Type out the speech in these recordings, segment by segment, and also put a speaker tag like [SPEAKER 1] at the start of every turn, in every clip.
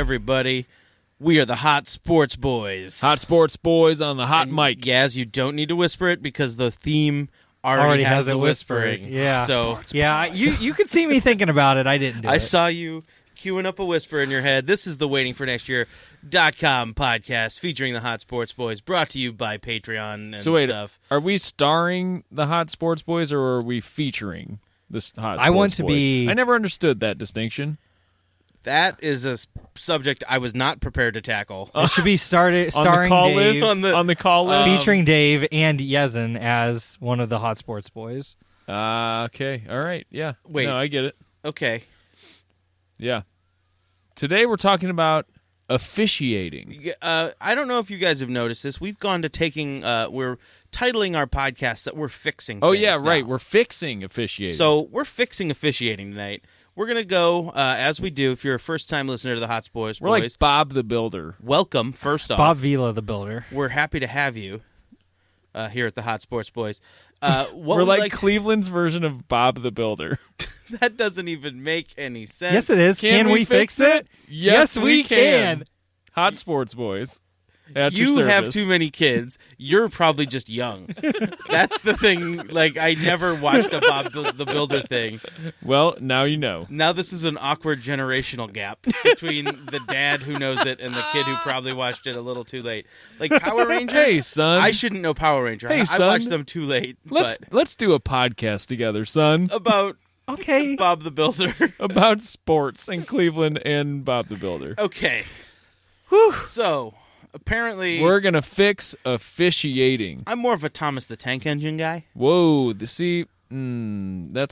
[SPEAKER 1] everybody. We are the Hot Sports Boys.
[SPEAKER 2] Hot Sports Boys on the hot mic.
[SPEAKER 1] Yaz, you don't need to whisper it because the theme already has the whispering.
[SPEAKER 3] Yeah.
[SPEAKER 1] So
[SPEAKER 3] you could see me thinking about it. I didn't do it.
[SPEAKER 1] I saw you queuing up a whisper in your head. This is the Waiting for Next Year.com podcast featuring the Hot Sports Boys, brought to you by Patreon and stuff.
[SPEAKER 2] Are we starring the Hot Sports Boys or are we featuring the Hot Sports Boys?
[SPEAKER 3] I want to be...
[SPEAKER 2] I never understood that distinction.
[SPEAKER 1] That is a subject I was not prepared to tackle.
[SPEAKER 3] It should be starring Dave,
[SPEAKER 2] on the call list,
[SPEAKER 3] featuring Dave and Yezin as one of the Hot Sports Boys.
[SPEAKER 2] Okay, all right, yeah.
[SPEAKER 1] Wait,
[SPEAKER 2] no, I get it.
[SPEAKER 1] Okay,
[SPEAKER 2] yeah. Today we're talking about officiating.
[SPEAKER 1] I don't know if you guys have noticed this. We've gone to we're titling our podcast that we're fixing.
[SPEAKER 2] Oh yeah,
[SPEAKER 1] now.
[SPEAKER 2] right. We're fixing officiating.
[SPEAKER 1] So we're fixing officiating tonight. We're going to go, as we do, if you're a first-time listener to the Hot Sports
[SPEAKER 2] Boys. We're like Bob the Builder.
[SPEAKER 1] Welcome, first off.
[SPEAKER 3] Bob Vila the Builder.
[SPEAKER 1] We're happy to have you here at the Hot Sports Boys.
[SPEAKER 2] We're like Cleveland's version of Bob the Builder.
[SPEAKER 1] That doesn't even make any sense.
[SPEAKER 3] Yes, it is. Can we fix it?
[SPEAKER 2] Yes, we can. Hot Sports Boys.
[SPEAKER 1] You have too many kids. You're probably just young. That's the thing. Like, I never watched a Bob the Builder thing.
[SPEAKER 2] Well, now you know.
[SPEAKER 1] Now this is an awkward generational gap between the dad who knows it and the kid who probably watched it a little too late. Like Power Rangers.
[SPEAKER 2] Hey, son.
[SPEAKER 1] I shouldn't know Power Ranger.
[SPEAKER 2] Hey, son.
[SPEAKER 1] I watched them too late.
[SPEAKER 2] Let's do a podcast together, son.
[SPEAKER 1] About
[SPEAKER 3] okay,
[SPEAKER 1] Bob the Builder.
[SPEAKER 2] About sports in Cleveland and Bob the Builder.
[SPEAKER 1] Okay.
[SPEAKER 2] Whew.
[SPEAKER 1] So... apparently,
[SPEAKER 2] we're going to fix officiating.
[SPEAKER 1] I'm more of a Thomas the Tank Engine guy.
[SPEAKER 2] Whoa, that's a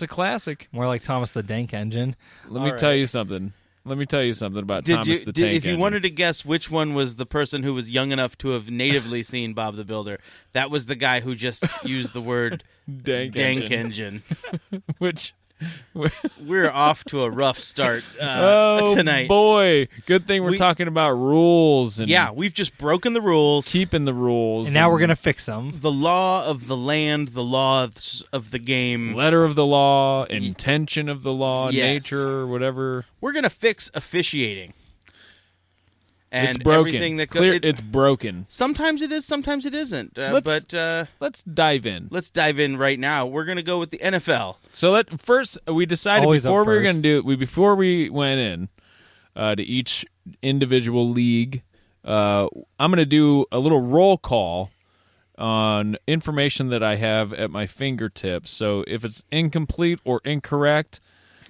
[SPEAKER 2] classic.
[SPEAKER 3] More like Thomas the Dank Engine.
[SPEAKER 2] Let me tell you something about Thomas the Tank Engine.
[SPEAKER 1] If you wanted to guess which one was the person who was young enough to have natively seen Bob the Builder, that was the guy who just used the word Dank Engine.
[SPEAKER 2] Which...
[SPEAKER 1] we're off to a rough start tonight.
[SPEAKER 2] Oh, boy. Good thing we're talking about rules. And
[SPEAKER 1] yeah, we've just broken the rules.
[SPEAKER 2] Keeping the rules.
[SPEAKER 3] And now we're going to fix them.
[SPEAKER 1] The law of the land, the laws of the game.
[SPEAKER 2] Letter of the law, intention of the law,
[SPEAKER 1] yes.
[SPEAKER 2] nature, whatever.
[SPEAKER 1] We're going to fix officiating. And
[SPEAKER 2] it's broken.
[SPEAKER 1] Everything that
[SPEAKER 2] it's broken.
[SPEAKER 1] Sometimes it is, sometimes it isn't.
[SPEAKER 2] Let's dive in.
[SPEAKER 1] Let's dive in right now. We're going to go with the NFL.
[SPEAKER 2] So first we decided before we went in to each individual league, I'm going to do a little roll call on information that I have at my fingertips. So if it's incomplete or incorrect,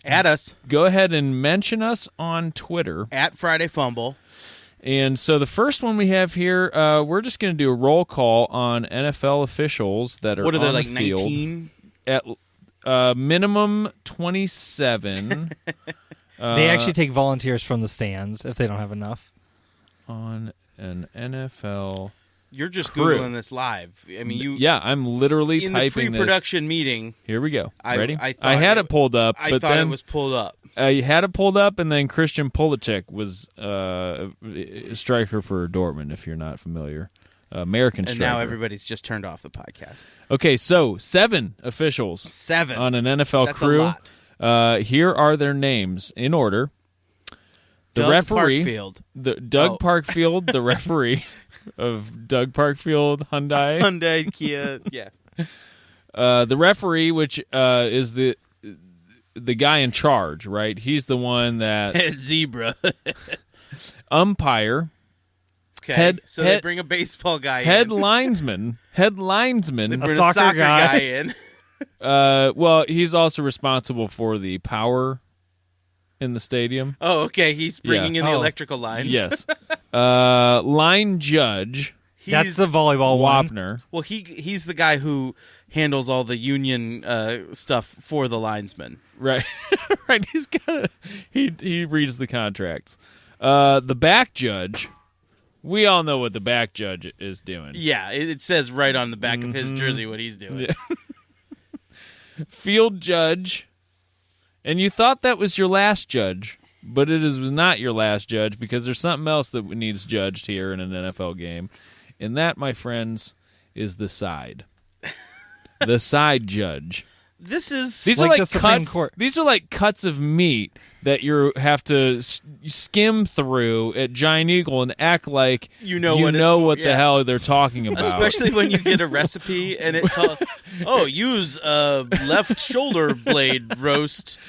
[SPEAKER 1] at us.
[SPEAKER 2] Go ahead and mention us on Twitter
[SPEAKER 1] at Friday Fumble.
[SPEAKER 2] And so the first one we have here, we're just going to do a roll call on NFL officials that are
[SPEAKER 1] what are they,
[SPEAKER 2] on
[SPEAKER 1] like
[SPEAKER 2] the field.
[SPEAKER 1] 19?
[SPEAKER 2] At minimum 27.
[SPEAKER 3] They actually take volunteers from the stands if they don't have enough.
[SPEAKER 2] On an NFL
[SPEAKER 1] You're just
[SPEAKER 2] crew.
[SPEAKER 1] Googling this live. I mean,
[SPEAKER 2] Yeah, I'm literally
[SPEAKER 1] in
[SPEAKER 2] typing
[SPEAKER 1] the pre-production meeting.
[SPEAKER 2] Here we go. Ready?
[SPEAKER 1] I
[SPEAKER 2] had it pulled up.
[SPEAKER 1] I
[SPEAKER 2] but
[SPEAKER 1] thought
[SPEAKER 2] then,
[SPEAKER 1] it was pulled up.
[SPEAKER 2] I had it pulled up, and then Christian Pulisic was a striker for Dortmund, if you're not familiar. American striker.
[SPEAKER 1] And now everybody's just turned off the podcast.
[SPEAKER 2] Okay, so 7 officials.
[SPEAKER 1] 7.
[SPEAKER 2] On an NFL
[SPEAKER 1] That's
[SPEAKER 2] crew.
[SPEAKER 1] A lot.
[SPEAKER 2] Here are their names in order. The
[SPEAKER 1] Doug
[SPEAKER 2] referee.
[SPEAKER 1] Parkfield.
[SPEAKER 2] Doug Parkfield, the referee of Doug Parkfield
[SPEAKER 1] Hyundai, Kia, yeah.
[SPEAKER 2] The referee, which is the guy in charge, right? He's the one that
[SPEAKER 1] zebra.
[SPEAKER 2] Umpire.
[SPEAKER 1] Okay. They bring a baseball guy in.
[SPEAKER 2] Linesman. Head linesman.
[SPEAKER 1] They bring
[SPEAKER 3] a soccer guy
[SPEAKER 1] in.
[SPEAKER 2] Well, he's also responsible for the power in the stadium.
[SPEAKER 1] Oh, okay. He's bringing in the electrical lines.
[SPEAKER 2] Yes. Line judge.
[SPEAKER 3] That's the volleyball
[SPEAKER 2] Wapner.
[SPEAKER 1] Well, he's the guy who handles all the union stuff for the linesmen.
[SPEAKER 2] Right. Right. He reads the contracts. The back judge. We all know what the back judge is doing.
[SPEAKER 1] Yeah, it says right on the back of his jersey what he's doing.
[SPEAKER 2] Yeah. Field judge. And you thought that was your last judge, but was not your last judge because there's something else that needs judged here in an NFL game. And that, my friends, is the side. The side judge. These
[SPEAKER 3] like
[SPEAKER 2] are
[SPEAKER 3] the
[SPEAKER 2] like
[SPEAKER 3] Supreme
[SPEAKER 2] cuts.
[SPEAKER 3] Court.
[SPEAKER 2] These are like cuts of meat that you have to skim through at Giant Eagle and act like
[SPEAKER 1] you know what
[SPEAKER 2] the hell they're talking about.
[SPEAKER 1] Especially when you get a recipe and it tells, use left shoulder blade roast,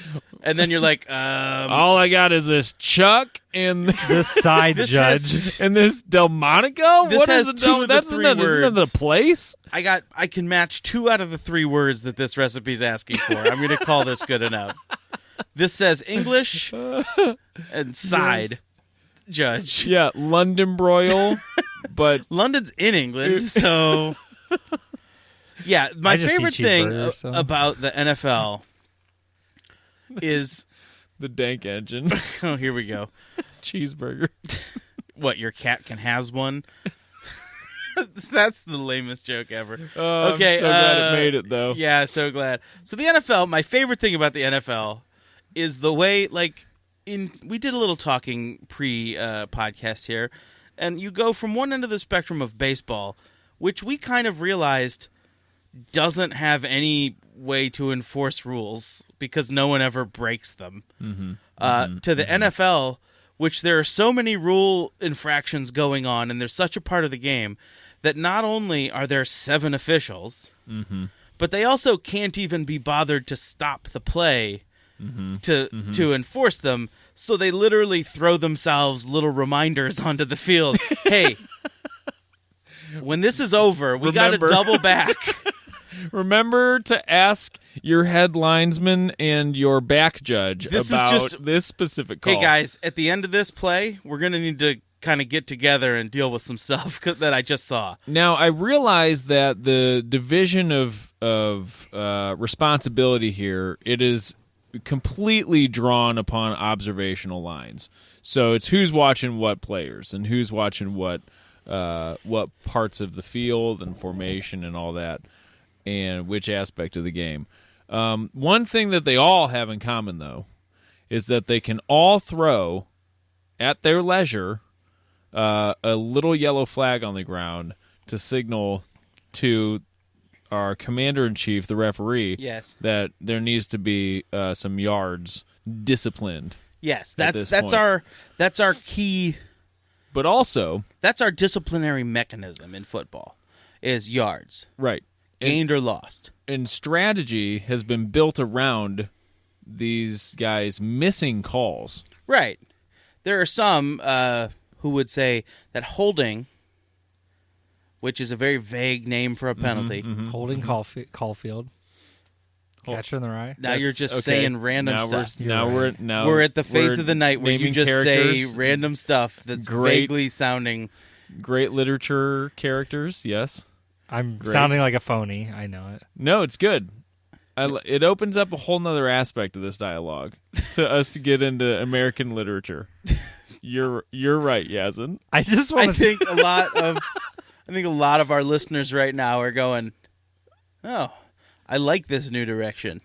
[SPEAKER 1] and then you're like,
[SPEAKER 2] all I got is this Chuck and
[SPEAKER 3] this side judge
[SPEAKER 2] and this Delmonico.
[SPEAKER 1] This
[SPEAKER 2] What
[SPEAKER 1] has
[SPEAKER 2] is it?
[SPEAKER 1] two of the
[SPEAKER 2] That's
[SPEAKER 1] three
[SPEAKER 2] isn't that the
[SPEAKER 1] words.
[SPEAKER 2] place.
[SPEAKER 1] I can match 2 out of the 3 words that this recipe's asking for. I'm going to call this good enough. This says English and side judge.
[SPEAKER 2] Yeah, London broil, but
[SPEAKER 1] London's in England, so yeah. My
[SPEAKER 3] I just eat
[SPEAKER 1] favorite thing
[SPEAKER 3] cheeseburger, so.
[SPEAKER 1] about the NFL is
[SPEAKER 2] the dank engine
[SPEAKER 1] oh, here we go.
[SPEAKER 2] cheeseburger.
[SPEAKER 1] What, your cat can has one? That's the lamest joke ever.
[SPEAKER 2] Okay, I'm so glad it made it though.
[SPEAKER 1] Yeah, so glad. So the NFL, my favorite thing about the NFL is the way, like, we did a little talking pre-podcast here, and you go from one end of the spectrum of baseball, which we kind of realized doesn't have any way to enforce rules because no one ever breaks them, to the NFL, which there are so many rule infractions going on, and they're such a part of the game that not only are there 7 officials, but they also can't even be bothered to stop the play to enforce them. So they literally throw themselves little reminders onto the field. Hey, when this is over, we got to double back.
[SPEAKER 2] Remember to ask your head linesman and your back judge about this specific call.
[SPEAKER 1] Hey, guys, at the end of this play, we're going to need to kind of get together and deal with some stuff that I just saw.
[SPEAKER 2] Now, I realize that the division of responsibility here, it is completely drawn upon observational lines. So it's who's watching what players and who's watching what parts of the field and formation and all that, and which aspect of the game. One thing that they all have in common, though, is that they can all throw at their leisure a little yellow flag on the ground to signal to our commander-in-chief, the referee, that there needs to be some yards disciplined.
[SPEAKER 1] Yes, that's our key.
[SPEAKER 2] But also,
[SPEAKER 1] that's our disciplinary mechanism in football is yards.
[SPEAKER 2] Right.
[SPEAKER 1] Gained or lost.
[SPEAKER 2] And strategy has been built around these guys missing calls.
[SPEAKER 1] Right. There are some who would say that holding, which is a very vague name for a penalty.
[SPEAKER 3] Holding Caulfield. Catcher in the rye.
[SPEAKER 1] Now you're just saying random stuff.
[SPEAKER 2] We're
[SPEAKER 1] at the phase of the night where you just say random stuff that's vaguely sounding.
[SPEAKER 2] Great literature characters, yes.
[SPEAKER 3] I'm sounding like a phony. I know it.
[SPEAKER 2] No, it's good. It opens up a whole nother aspect of this dialogue to us to get into American literature. You're right, Yazin.
[SPEAKER 3] I
[SPEAKER 1] think a lot of our listeners right now are going, "Oh, I like this new direction."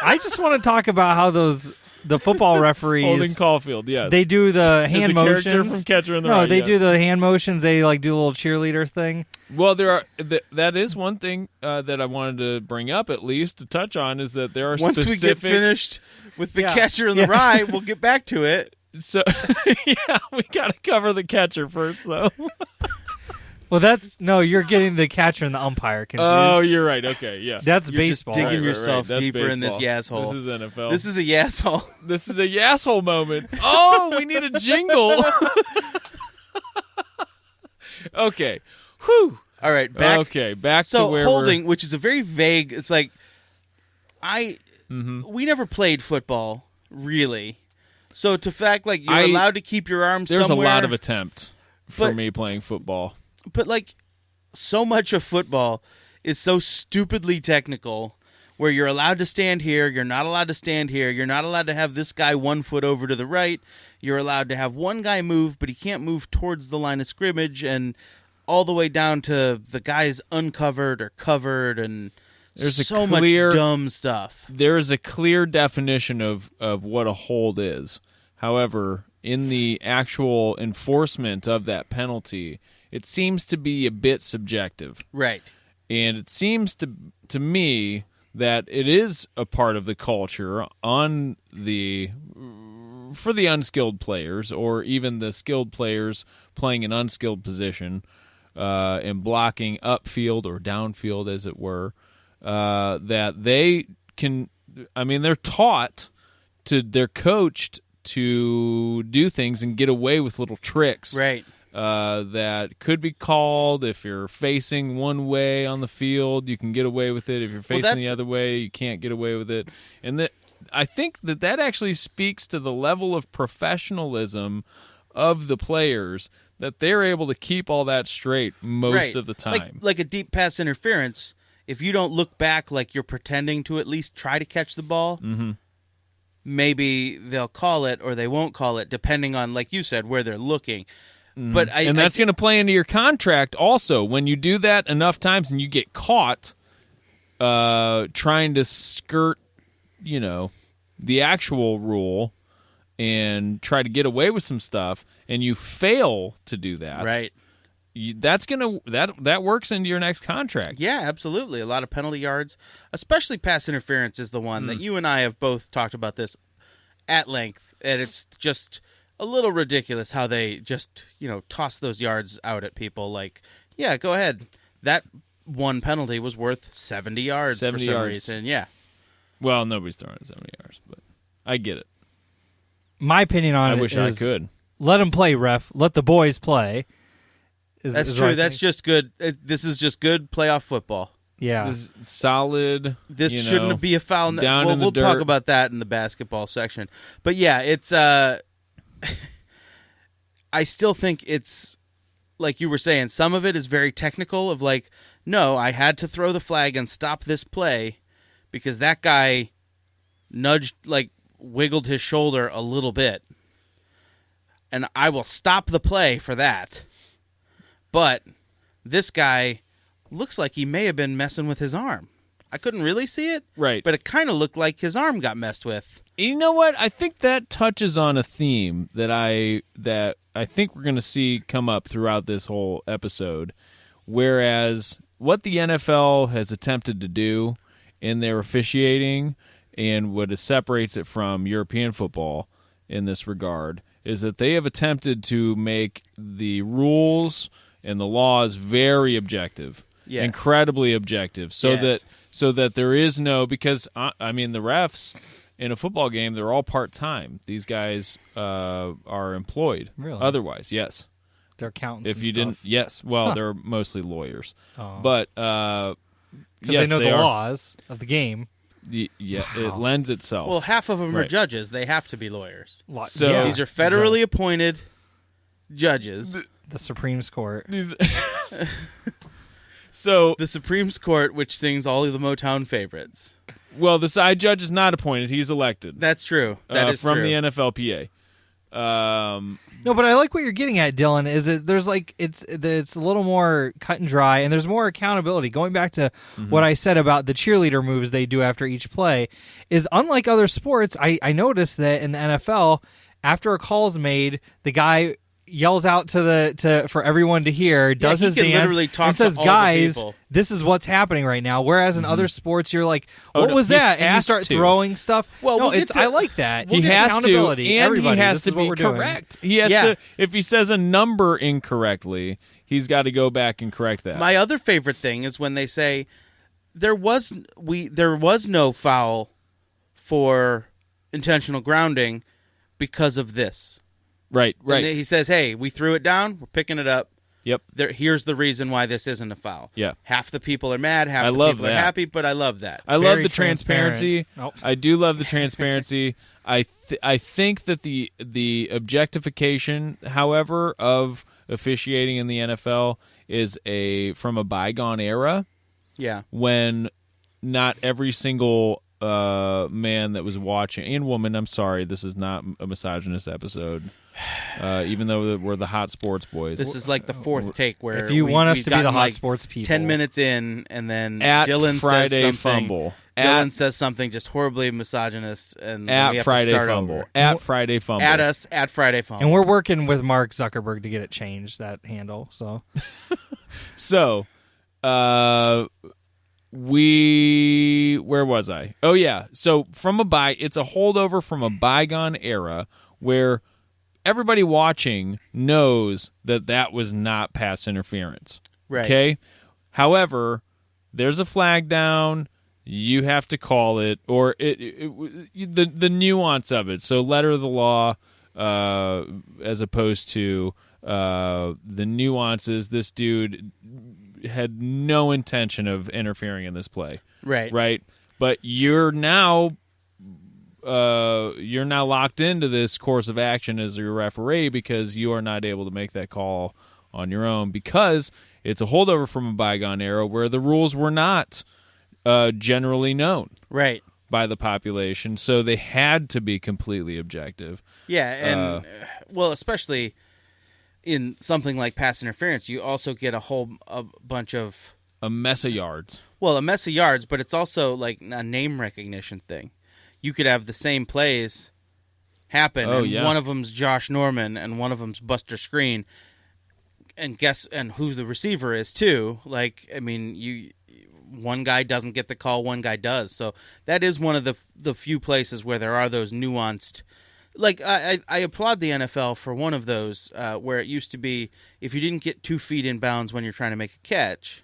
[SPEAKER 3] I just want to talk about how the football referees
[SPEAKER 2] holding Caulfield, yes,
[SPEAKER 3] they do the hand motions.
[SPEAKER 2] Character from Catcher in the Rye.
[SPEAKER 3] No, they do the hand motions. They like do a little cheerleader thing.
[SPEAKER 2] Well, that is one thing that I wanted to bring up, at least to touch on, is that there are
[SPEAKER 1] once we get finished with the Catcher in the Rye, we'll get back to it.
[SPEAKER 2] So yeah, we got to cover the catcher first, though.
[SPEAKER 3] Well, you're getting the catcher and the umpire confused.
[SPEAKER 2] Oh, you're right. Okay, yeah.
[SPEAKER 3] That's
[SPEAKER 1] you're
[SPEAKER 3] baseball.
[SPEAKER 1] Just digging yourself deeper in this yasshole.
[SPEAKER 2] This is NFL.
[SPEAKER 1] This is a yasshole.
[SPEAKER 2] This is a yasshole moment. Oh, we need a jingle. Okay. Whew.
[SPEAKER 1] All right, back
[SPEAKER 2] to where
[SPEAKER 1] holding, which is a very vague. It's like we never played football, really. So to fact, like you're allowed to keep your arms
[SPEAKER 2] there's
[SPEAKER 1] somewhere.
[SPEAKER 2] There's a lot of attempt for me playing football.
[SPEAKER 1] But like so much of football is so stupidly technical where you're allowed to stand here, you're not allowed to stand here, you're not allowed to have this guy 1 foot over to the right, you're allowed to have one guy move, but he can't move towards the line of scrimmage, and all the way down to the guy's uncovered or covered, and there's so much dumb stuff.
[SPEAKER 2] There is a clear definition of what a hold is. However, in the actual enforcement of that penalty, it seems to be a bit subjective.
[SPEAKER 1] Right.
[SPEAKER 2] And it seems to me that it is a part of the culture for the unskilled players, or even the skilled players playing an unskilled position and blocking upfield or downfield, as it were, that they can. I mean, they're coached to do things and get away with little tricks,
[SPEAKER 1] right?
[SPEAKER 2] That could be called. If you're facing one way on the field, you can get away with it. If you're facing the other way, you can't get away with it. And I think that actually speaks to the level of professionalism of the players, that they're able to keep all that straight most of the time.
[SPEAKER 1] Like a deep pass interference, if you don't look back like you're pretending to at least try to catch the ball, maybe they'll call it or they won't call it, depending on, like you said, where they're looking. But
[SPEAKER 2] that's going to play into your contract also. When you do that enough times and you get caught trying to skirt, the actual rule and try to get away with some stuff, and you fail to do that,
[SPEAKER 1] right?
[SPEAKER 2] That works into your next contract.
[SPEAKER 1] Yeah, absolutely. A lot of penalty yards, especially pass interference, is the one that you and I have both talked about this at length, and it's just a little ridiculous how they just, toss those yards out at people. Like, yeah, go ahead. That one penalty was worth 70 yards for some reason. Yeah.
[SPEAKER 2] Well, nobody's throwing it 70 yards, but I get it.
[SPEAKER 3] My opinion on it is,
[SPEAKER 2] I wish I could.
[SPEAKER 3] Let them play, ref. Let the boys play.
[SPEAKER 1] That's true. That's just good. This is just good playoff football.
[SPEAKER 3] Yeah.
[SPEAKER 2] This solid.
[SPEAKER 1] This shouldn't be a foul. We'll talk about that in the basketball section. But yeah, it's I still think it's, like you were saying, some of it is very technical of like, no, I had to throw the flag and stop this play because that guy wiggled his shoulder a little bit. And I will stop the play for that. But this guy looks like he may have been messing with his arm. I couldn't really see it.
[SPEAKER 2] Right.
[SPEAKER 1] But it kind of looked like his arm got messed with.
[SPEAKER 2] You know what? I think that touches on a theme that I think we're going to see come up throughout this whole episode. Whereas what the NFL has attempted to do in their officiating and what separates it from European football in this regard is that they have attempted to make the rules and the laws very objective, incredibly objective, so that there is no, because the refs in a football game, they're all part-time. These guys are employed.
[SPEAKER 3] Really?
[SPEAKER 2] Otherwise, yes.
[SPEAKER 3] They're accountants.
[SPEAKER 2] If you didn't, yes. Well, they're mostly lawyers,
[SPEAKER 3] Oh.
[SPEAKER 2] But
[SPEAKER 3] because
[SPEAKER 2] yes,
[SPEAKER 3] they know the
[SPEAKER 2] are.
[SPEAKER 3] laws of the game.
[SPEAKER 2] Yeah, it lends itself.
[SPEAKER 1] Well, half of them are judges. They have to be lawyers.
[SPEAKER 2] So
[SPEAKER 1] these are federally appointed judges.
[SPEAKER 3] The Supreme Court.
[SPEAKER 2] So
[SPEAKER 1] the Supreme Court, which sings all of the Motown favorites.
[SPEAKER 2] Well, the side judge is not appointed; he's elected.
[SPEAKER 1] That's true. That is
[SPEAKER 2] from
[SPEAKER 1] true.
[SPEAKER 2] the NFLPA.
[SPEAKER 3] No, but I like what you're getting at, Dylan. Is it there's it's a little more cut and dry, and there's more accountability. Going back to what I said about the cheerleader moves they do after each play, is unlike other sports. I noticed that in the NFL, after a call's made, the guy yells out for everyone to hear, does his dance,
[SPEAKER 1] literally talk
[SPEAKER 3] and says,
[SPEAKER 1] to all
[SPEAKER 3] "Guys,
[SPEAKER 1] the people.
[SPEAKER 3] this is what's happening right now." Whereas in other sports, you're like, "What was that?" And you start throwing stuff.
[SPEAKER 1] Well,
[SPEAKER 3] no, I like that.
[SPEAKER 2] He has
[SPEAKER 3] accountability.
[SPEAKER 2] to, and
[SPEAKER 3] Everybody,
[SPEAKER 2] he has
[SPEAKER 3] this
[SPEAKER 2] to
[SPEAKER 3] is
[SPEAKER 2] be
[SPEAKER 3] what we're
[SPEAKER 2] correct. He has to. If he says a number incorrectly, he's got to go back and correct that.
[SPEAKER 1] My other favorite thing is when they say there was no foul for intentional grounding because of this.
[SPEAKER 2] Right.
[SPEAKER 1] And he says, "Hey, we threw it down. We're picking it up.
[SPEAKER 2] Yep.
[SPEAKER 1] Here's the reason why this isn't a foul."
[SPEAKER 2] Yeah.
[SPEAKER 1] Half the people are mad. Half the people are happy. But I love that.
[SPEAKER 2] I love the transparency.
[SPEAKER 3] Nope.
[SPEAKER 2] I do love the transparency. I think that the objectification, however, of officiating in the NFL is from a bygone era.
[SPEAKER 1] Yeah.
[SPEAKER 2] When not every single man that was watching, and woman, I'm sorry, this is not a misogynist episode. Even though we're the hot sports boys.
[SPEAKER 1] This is like the fourth take where
[SPEAKER 3] if you want us to be the hot
[SPEAKER 1] like
[SPEAKER 3] sports people.
[SPEAKER 1] 10 minutes in, and then
[SPEAKER 2] at
[SPEAKER 1] Dylan
[SPEAKER 2] Friday
[SPEAKER 1] says something.
[SPEAKER 2] Fumble.
[SPEAKER 1] Dylan says something just horribly misogynist, and we
[SPEAKER 2] at
[SPEAKER 1] have
[SPEAKER 2] Friday
[SPEAKER 1] to start
[SPEAKER 2] Fumble.
[SPEAKER 1] over.
[SPEAKER 2] At Friday Fumble.
[SPEAKER 1] At us at Friday Fumble.
[SPEAKER 3] And we're working with Mark Zuckerberg to get it changed, that handle. So
[SPEAKER 2] where was I? Oh yeah. So it's a holdover from a bygone era where everybody watching knows that was not pass interference.
[SPEAKER 1] Right.
[SPEAKER 2] Okay. However, there's a flag down. You have to call it, or the nuance of it. So letter of the law, as opposed to the nuances. This dude had no intention of interfering in this play. Right. But you're now locked into this course of action as your referee because you are not able to make that call on your own because it's a holdover from a bygone era where the rules were not generally known by the population, so they had to be completely objective.
[SPEAKER 1] Yeah, and well, especially in something like pass interference, you also get a bunch of
[SPEAKER 2] a mess of yards.
[SPEAKER 1] Well, a mess of yards, but it's also like a name recognition thing. You could have the same plays happen, one of them's Josh Norman and one of them's Buster Screen, and guess who the receiver is too. Like, I mean, one guy doesn't get the call, one guy does. So that is one of the few places where there are those nuanced. Like, I applaud the NFL for one of those where it used to be if you didn't get 2 feet in bounds when you're trying to make a catch,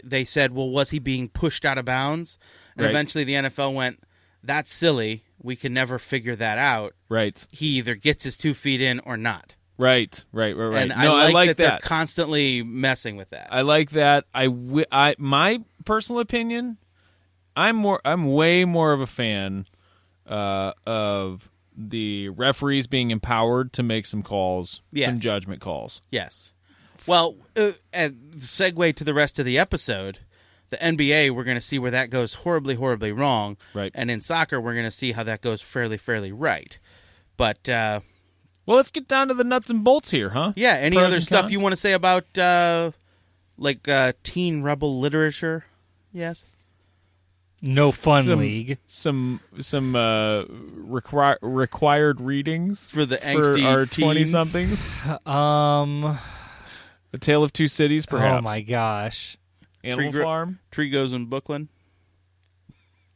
[SPEAKER 1] they said, well, was he being pushed out of bounds? And eventually the NFL went, that's silly. We can never figure that out.
[SPEAKER 2] Right.
[SPEAKER 1] He either gets his 2 feet in or not.
[SPEAKER 2] Right.
[SPEAKER 1] And I like that they're constantly messing with that.
[SPEAKER 2] I like that. My personal opinion, I'm way more of a fan of the referees being empowered to make some calls, some judgment calls.
[SPEAKER 1] Yes. Well, and segue to the rest of the episode, the NBA, we're going to see where that goes horribly, horribly wrong.
[SPEAKER 2] Right.
[SPEAKER 1] And in soccer, we're going to see how that goes fairly, fairly right. But
[SPEAKER 2] well, let's get down to the nuts and bolts here, huh?
[SPEAKER 1] Yeah. Any other stuff you want to say about teen rebel literature? Yes.
[SPEAKER 3] No fun league.
[SPEAKER 2] Some required readings
[SPEAKER 1] for the angsty
[SPEAKER 2] for our 20-somethings. A Tale of Two Cities, perhaps.
[SPEAKER 3] Oh my gosh.
[SPEAKER 2] Animal Farm.
[SPEAKER 1] Tree Goes in Brooklyn.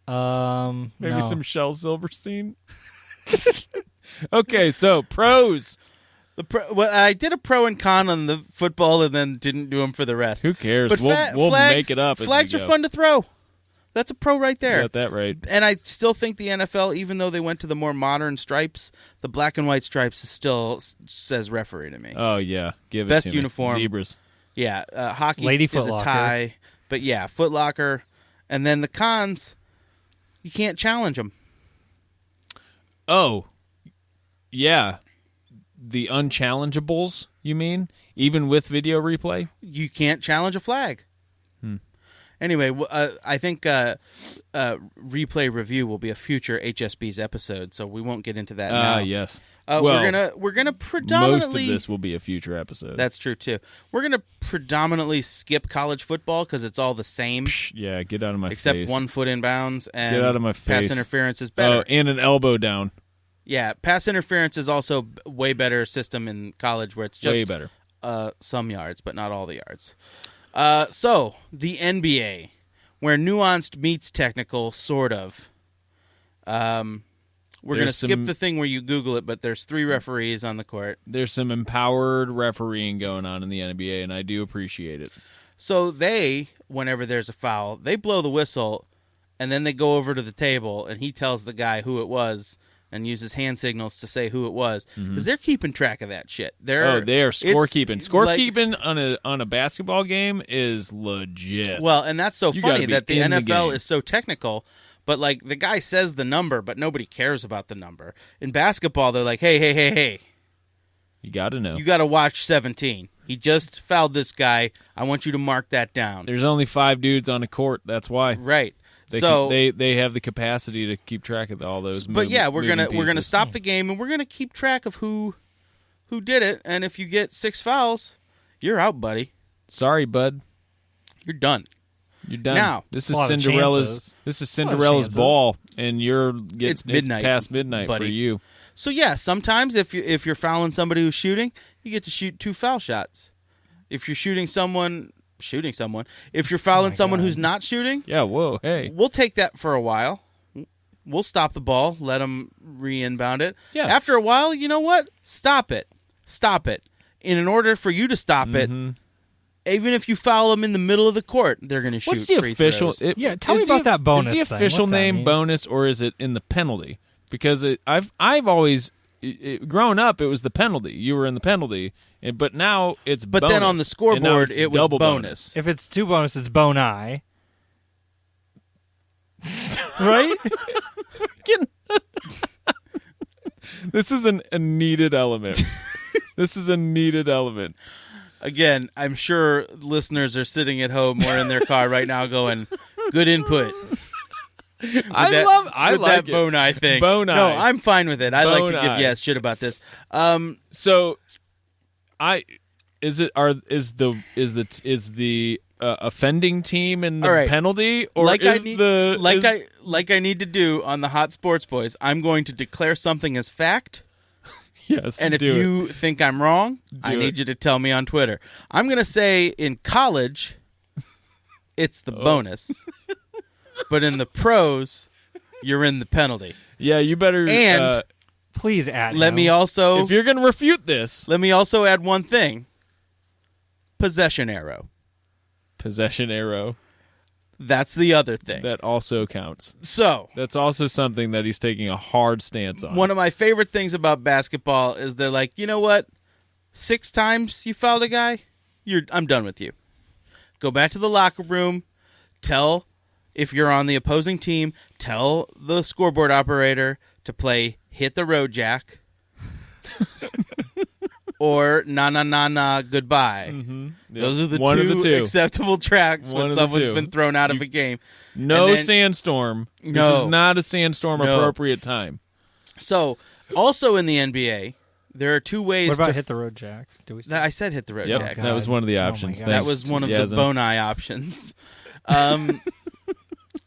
[SPEAKER 2] Maybe some Shel Silverstein. Okay, so pros.
[SPEAKER 1] Well, I did a pro and con on the football and then didn't do them for the rest.
[SPEAKER 2] Who cares?
[SPEAKER 1] But
[SPEAKER 2] we'll make it up.
[SPEAKER 1] Flags are fun to throw. That's a pro right there.
[SPEAKER 2] You got that right.
[SPEAKER 1] And I still think the NFL, even though they went to the more modern stripes, the black and white stripes still says referee to me.
[SPEAKER 2] Oh, yeah. Give it
[SPEAKER 1] Best
[SPEAKER 2] to
[SPEAKER 1] uniform.
[SPEAKER 2] Me. Zebras.
[SPEAKER 1] Yeah. Hockey
[SPEAKER 3] Lady
[SPEAKER 1] is
[SPEAKER 3] Foot
[SPEAKER 1] a
[SPEAKER 3] Locker.
[SPEAKER 1] tie. But yeah, Foot Locker. And then the cons, you can't challenge them.
[SPEAKER 2] Oh, yeah. The unchallengeables, you mean? Even with video replay?
[SPEAKER 1] You can't challenge a flag. Anyway, I think replay review will be a future HSB's episode, so we won't get into that now.
[SPEAKER 2] Yes.
[SPEAKER 1] We're gonna predominantly.
[SPEAKER 2] Most of this will be a future episode.
[SPEAKER 1] That's true too. We're gonna predominantly skip college football because it's all the same.
[SPEAKER 2] Yeah, get out of my face.
[SPEAKER 1] Except 1 foot in bounds and
[SPEAKER 2] get out of my face.
[SPEAKER 1] Pass interference is better.
[SPEAKER 2] Oh, and an elbow down.
[SPEAKER 1] Yeah, pass interference is also way better system in college where it's just
[SPEAKER 2] way better.
[SPEAKER 1] Some yards, but not all the yards. So, the NBA, where nuanced meets technical, sort of. We're going to skip the thing where you Google it, but there's 3 referees on the court.
[SPEAKER 2] There's some empowered refereeing going on in the NBA, and I do appreciate it.
[SPEAKER 1] So whenever there's a foul, they blow the whistle, and then they go over to the table, and he tells the guy who it was, and uses hand signals to say who it was, because they're keeping track of that shit.
[SPEAKER 2] They are scorekeeping. Scorekeeping on a basketball game is legit.
[SPEAKER 1] Well, and that's so funny that the NFL is so technical, but like the guy says the number, but nobody cares about the number. In basketball, they're like, hey.
[SPEAKER 2] You got to know.
[SPEAKER 1] You got to watch 17. He just fouled this guy. I want you to mark that down.
[SPEAKER 2] There's only 5 dudes on the court. That's why.
[SPEAKER 1] Right.
[SPEAKER 2] They have the capacity to keep track of all those.
[SPEAKER 1] But yeah, we're gonna stop the game and we're gonna keep track of who did it. And if you get 6 fouls, you're out, buddy.
[SPEAKER 2] Sorry, bud.
[SPEAKER 1] You're done.
[SPEAKER 2] You're done.
[SPEAKER 1] Now
[SPEAKER 2] this is Cinderella's ball, and it's
[SPEAKER 1] midnight.
[SPEAKER 2] It's past midnight,
[SPEAKER 1] buddy.
[SPEAKER 2] For you.
[SPEAKER 1] So yeah, sometimes if you're fouling somebody who's shooting, you get to shoot 2 foul shots. If you're shooting someone. If you're fouling someone who's not shooting,
[SPEAKER 2] hey,
[SPEAKER 1] we'll take that for a while. We'll stop the ball, let them re-inbound it.
[SPEAKER 2] Yeah.
[SPEAKER 1] After a while, you know what? Stop it. And in order for you to stop it, even if you foul them in the middle of the court, they're going to shoot.
[SPEAKER 2] What's the
[SPEAKER 1] free
[SPEAKER 2] official?
[SPEAKER 1] throws.
[SPEAKER 3] Tell me about that bonus.
[SPEAKER 2] Is the official name bonus, or is it in the penalty? Because I've always. Growing up, it was the penalty. You were in the penalty, but now it's
[SPEAKER 1] But
[SPEAKER 2] bonus.
[SPEAKER 1] then on the scoreboard, it was
[SPEAKER 2] double
[SPEAKER 1] bonus.
[SPEAKER 3] If it's 2 bonus, it's boni. Right?
[SPEAKER 2] This is a needed element. This is a needed element.
[SPEAKER 1] Again, I'm sure listeners are sitting at home or in their car right now going, good input.
[SPEAKER 2] I like
[SPEAKER 1] that
[SPEAKER 2] it.
[SPEAKER 1] Boni thing.
[SPEAKER 2] Boni.
[SPEAKER 1] No, I'm fine with it. I like to
[SPEAKER 2] Boni.
[SPEAKER 1] give shit about this.
[SPEAKER 2] So, is the offending team in the penalty, or
[SPEAKER 1] I need to do on the Hot Sports Boys? I'm going to declare something as fact.
[SPEAKER 2] Yes,
[SPEAKER 1] and if you think I'm wrong, I need you to tell me on Twitter. I'm going to say in college, it's the bonus. But in the pros, you're in the penalty.
[SPEAKER 2] Yeah, you better.
[SPEAKER 1] And
[SPEAKER 3] please add.
[SPEAKER 1] Let me also.
[SPEAKER 2] If you're going to refute this,
[SPEAKER 1] let me also add one thing. Possession arrow. That's the other thing.
[SPEAKER 2] That also counts.
[SPEAKER 1] So
[SPEAKER 2] that's also something that he's taking a hard stance on.
[SPEAKER 1] One of my favorite things about basketball is they're like, you know what? 6 times you fouled a guy, I'm done with you. Go back to the locker room. If you're on the opposing team, tell the scoreboard operator to play Hit the Road Jack or Na Goodbye.
[SPEAKER 2] Mm-hmm. Yep.
[SPEAKER 1] Those are the
[SPEAKER 2] two
[SPEAKER 1] acceptable tracks when someone's been thrown out of a game.
[SPEAKER 2] No sandstorm. This is not a sandstorm appropriate time.
[SPEAKER 1] So, also in the NBA, there are 2 ways.
[SPEAKER 3] What about Hit the Road Jack?
[SPEAKER 1] I said Hit the Road Jack.
[SPEAKER 2] That was one of the options.
[SPEAKER 1] That was one of the Boni options.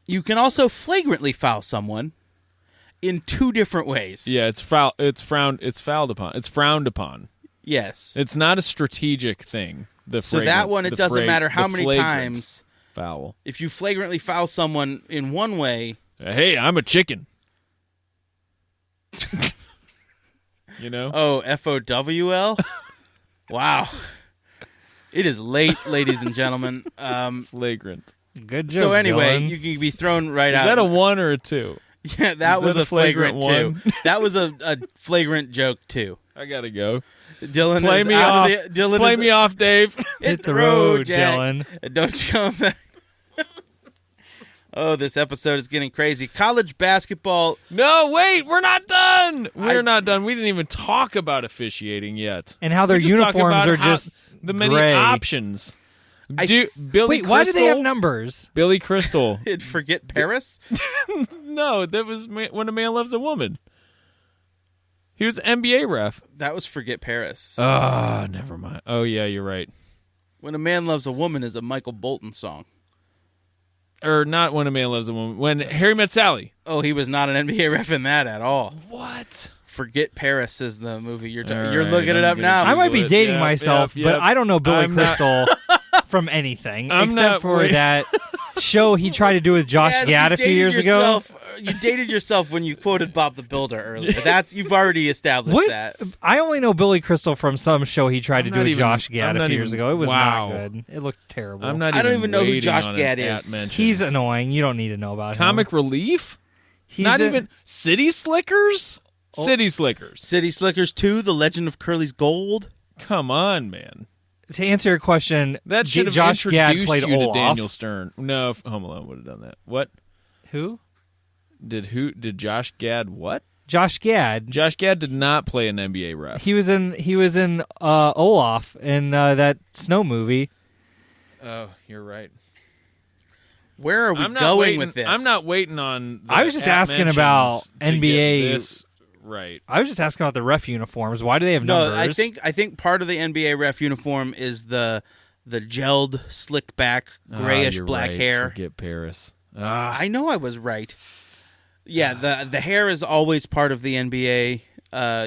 [SPEAKER 1] You can also flagrantly foul someone in 2 different ways.
[SPEAKER 2] Yeah, it's frowned upon. It's frowned upon.
[SPEAKER 1] Yes.
[SPEAKER 2] It's not a strategic thing.
[SPEAKER 1] So that one, it doesn't matter how many times
[SPEAKER 2] foul.
[SPEAKER 1] If you flagrantly foul someone in one way,
[SPEAKER 2] hey, I'm a chicken. You know?
[SPEAKER 1] Oh, FOWL? Wow. It is late, ladies and gentlemen.
[SPEAKER 2] Flagrant.
[SPEAKER 3] Good joke.
[SPEAKER 1] So anyway,
[SPEAKER 3] Dylan.
[SPEAKER 1] you can be thrown right out.
[SPEAKER 2] Is that a 1 or a 2?
[SPEAKER 1] Yeah, that was a flagrant 2.
[SPEAKER 2] 1?
[SPEAKER 1] That was a flagrant joke 2.
[SPEAKER 2] I gotta go.
[SPEAKER 1] Dylan,
[SPEAKER 2] play me off. Play me off, Dave.
[SPEAKER 3] Hit the road,
[SPEAKER 1] Jack.
[SPEAKER 3] Dylan.
[SPEAKER 1] Don't come back. Oh, this episode is getting crazy. College basketball.
[SPEAKER 2] No, wait, we're not done. We're not done. We didn't even talk about officiating yet.
[SPEAKER 3] And how their uniforms are just
[SPEAKER 2] the many
[SPEAKER 3] gray.
[SPEAKER 2] Options. Billy
[SPEAKER 3] Wait, why do they have numbers?
[SPEAKER 2] Billy Crystal.
[SPEAKER 1] Forget Paris?
[SPEAKER 2] No, that was When a Man Loves a Woman. He was NBA ref.
[SPEAKER 1] That was Forget Paris.
[SPEAKER 2] Oh, never mind. Oh, yeah, you're right.
[SPEAKER 1] When a Man Loves a Woman is a Michael Bolton song.
[SPEAKER 2] Or not When a Man Loves a Woman. When Harry Met Sally.
[SPEAKER 1] Oh, he was not an NBA ref in that at all.
[SPEAKER 2] What?
[SPEAKER 1] Forget Paris is the movie you're talking.
[SPEAKER 2] Right,
[SPEAKER 1] you're looking it up now.
[SPEAKER 3] I might be dating myself, but I don't know Billy Crystal from anything except for that show he tried to do with Josh Gad a few years ago.
[SPEAKER 1] You dated yourself when you quoted Bob the Builder earlier. You've already established that.
[SPEAKER 3] I only know Billy Crystal from some show he tried to do with Josh Gad a few years ago. It was not good. It looked terrible.
[SPEAKER 2] I don't
[SPEAKER 1] even know who Josh Gad is.
[SPEAKER 3] He's annoying. You don't need to know about him.
[SPEAKER 2] Comic Relief? Not even City Slickers? Oh. City Slickers.
[SPEAKER 1] City Slickers 2, The Legend of Curly's Gold.
[SPEAKER 2] Come on, man.
[SPEAKER 3] To answer your question,
[SPEAKER 2] that should have
[SPEAKER 3] Josh Gad
[SPEAKER 2] introduced
[SPEAKER 3] played
[SPEAKER 2] you
[SPEAKER 3] Olaf.
[SPEAKER 2] to Daniel Stern. No, Home Alone would have done that. What?
[SPEAKER 3] Who?
[SPEAKER 2] Did Josh Gad what?
[SPEAKER 3] Josh Gad.
[SPEAKER 2] Josh Gad did not play an NBA ref.
[SPEAKER 3] He was in Olaf in that snow movie.
[SPEAKER 2] Oh, you're right.
[SPEAKER 1] Where are we going with this?
[SPEAKER 2] I'm not waiting on.
[SPEAKER 3] I was just asking about NBA.
[SPEAKER 2] This right.
[SPEAKER 3] I was just asking about the ref uniforms. Why do they have numbers?
[SPEAKER 1] No, I think part of the NBA ref uniform is the gelled, slicked back, grayish black hair.
[SPEAKER 2] Forget Paris.
[SPEAKER 1] I know I was right. Yeah, the hair is always part of the NBA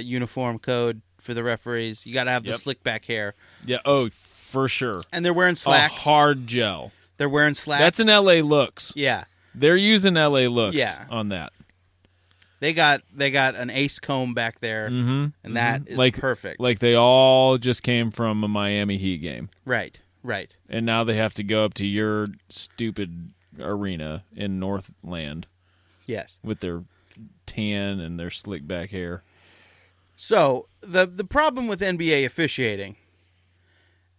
[SPEAKER 1] uniform code for the referees. You got to have the slick back hair.
[SPEAKER 2] Yeah. Oh, for sure.
[SPEAKER 1] And they're wearing slacks.
[SPEAKER 2] A hard gel.
[SPEAKER 1] They're wearing slacks.
[SPEAKER 2] That's an LA looks.
[SPEAKER 1] Yeah.
[SPEAKER 2] They're using LA looks on that.
[SPEAKER 1] They got an ace comb back there, and that is perfect.
[SPEAKER 2] Like they all just came from a Miami Heat game.
[SPEAKER 1] Right.
[SPEAKER 2] And now they have to go up to your stupid arena in Northland.
[SPEAKER 1] Yes.
[SPEAKER 2] With their tan and their slick back hair.
[SPEAKER 1] So, the problem with NBA officiating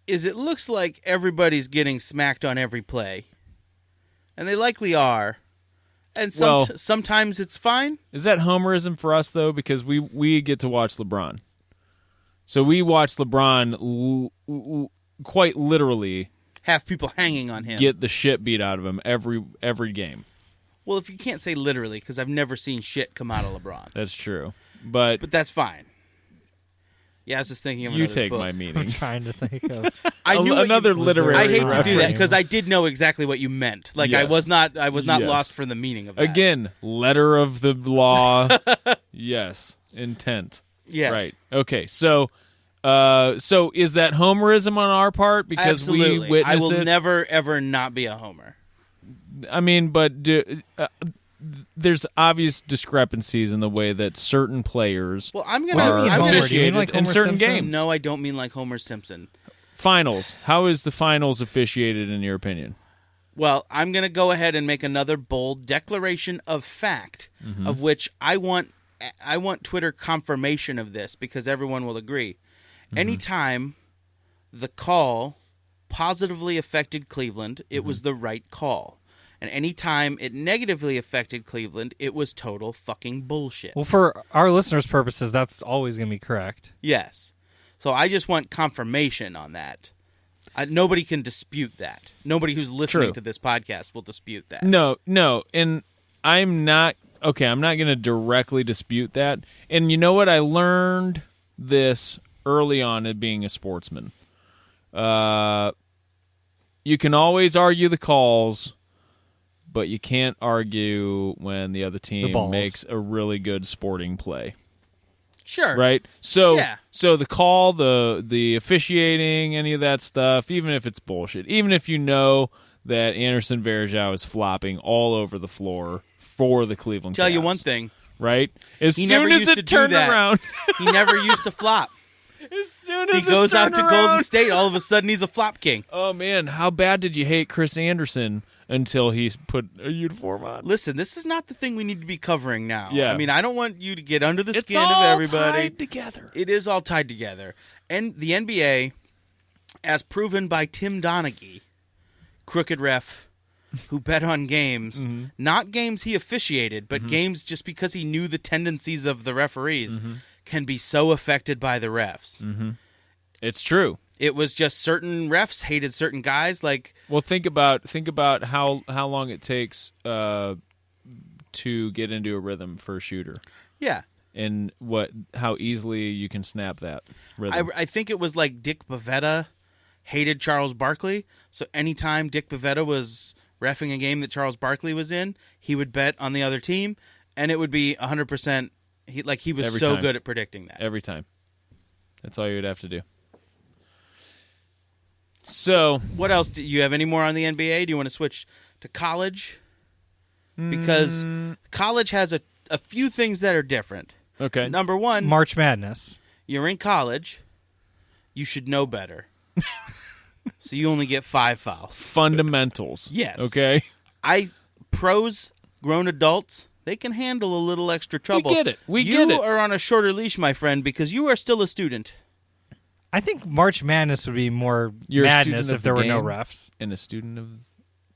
[SPEAKER 1] is it looks like everybody's getting smacked on every play. And they likely are. And sometimes it's fine.
[SPEAKER 2] Is that homerism for us, though? Because we get to watch LeBron. So we watch LeBron quite literally
[SPEAKER 1] have people hanging on him.
[SPEAKER 2] Get the shit beat out of him every game.
[SPEAKER 1] Well, if you can't say literally, because I've never seen shit come out of LeBron.
[SPEAKER 2] That's true. But
[SPEAKER 1] that's fine. Yeah, I was just thinking of
[SPEAKER 2] you
[SPEAKER 1] another
[SPEAKER 2] take
[SPEAKER 1] book.
[SPEAKER 2] my meaning.
[SPEAKER 3] I'm trying to think of
[SPEAKER 1] I knew
[SPEAKER 2] another literary.
[SPEAKER 1] I hate
[SPEAKER 2] reference.
[SPEAKER 1] to do that because I did know exactly what you meant. Like
[SPEAKER 2] yes.
[SPEAKER 1] I was not lost for the meaning of that.
[SPEAKER 2] Again, letter of the law. Yes, intent.
[SPEAKER 1] Yes.
[SPEAKER 2] Right. Okay. So is that homerism on our part because
[SPEAKER 1] Absolutely.
[SPEAKER 2] we witnessed
[SPEAKER 1] I will
[SPEAKER 2] it?
[SPEAKER 1] never ever not be a homer.
[SPEAKER 2] I mean, but there's obvious discrepancies in the way that certain players are officiated in certain games.
[SPEAKER 1] No, I don't mean like Homer Simpson.
[SPEAKER 2] Finals. How is the finals officiated in your opinion?
[SPEAKER 1] Well, I'm going to go ahead and make another bold declaration of fact, of which I want Twitter confirmation of this because everyone will agree. Anytime the call positively affected Cleveland, it was the right call. And anytime it negatively affected Cleveland, it was total fucking bullshit.
[SPEAKER 3] Well, for our listeners' purposes, that's always going to be correct.
[SPEAKER 1] Yes. So I just want confirmation on that. Nobody can dispute that. Nobody who's listening to this podcast will dispute that.
[SPEAKER 2] No. And I'm not going to directly dispute that. And you know what? I learned this early on in being a sportsman. You can always argue the calls, but you can't argue when the other team makes a really good sporting play.
[SPEAKER 1] Sure.
[SPEAKER 2] Right? So the call, the officiating, any of that stuff, even if it's bullshit, even if you know that Anderson Varejao is flopping all over the floor for the Cleveland Cavs.
[SPEAKER 1] Tell you one thing.
[SPEAKER 2] Right? As soon as it turned around.
[SPEAKER 1] He never used to flop.
[SPEAKER 2] As soon as
[SPEAKER 1] he goes out to
[SPEAKER 2] around.
[SPEAKER 1] Golden State, all of a sudden he's a flop king.
[SPEAKER 2] Oh, man. How bad did you hate Chris Anderson until he's put a uniform on?
[SPEAKER 1] Listen, this is not the thing we need to be covering now.
[SPEAKER 2] Yeah.
[SPEAKER 1] I mean, I don't want you to get under the skin
[SPEAKER 2] of
[SPEAKER 1] everybody.
[SPEAKER 2] It's all tied together.
[SPEAKER 1] It is all tied together. And the NBA, as proven by Tim Donaghy, crooked ref who bet on games, not games he officiated, but games just because he knew the tendencies of the referees, can be so affected by the refs.
[SPEAKER 2] It's true.
[SPEAKER 1] It was just certain refs hated certain guys. Like,
[SPEAKER 2] well, think about how long it takes to get into a rhythm for a shooter.
[SPEAKER 1] Yeah,
[SPEAKER 2] and how easily you can snap that rhythm.
[SPEAKER 1] I think it was like Dick Bavetta hated Charles Barkley, so anytime Dick Bavetta was reffing a game that Charles Barkley was in, he would bet on the other team, and it would be 100%. He was
[SPEAKER 2] every
[SPEAKER 1] so
[SPEAKER 2] time.
[SPEAKER 1] good at predicting that.
[SPEAKER 2] Every time. That's all you would have to do. So,
[SPEAKER 1] what else? Do you have any more on the NBA? Do you want to switch to college? Because college has a few things that are different.
[SPEAKER 2] Okay.
[SPEAKER 1] Number one,
[SPEAKER 3] March Madness.
[SPEAKER 1] You're in college. You should know better. So you only get 5 fouls.
[SPEAKER 2] Fundamentals.
[SPEAKER 1] Yes.
[SPEAKER 2] Okay.
[SPEAKER 1] Pros, grown adults, they can handle a little extra trouble.
[SPEAKER 2] We get it. You
[SPEAKER 1] are on a shorter leash, my friend, because you are still a student.
[SPEAKER 3] I think March Madness would be more madness if there were no refs.
[SPEAKER 2] And a student of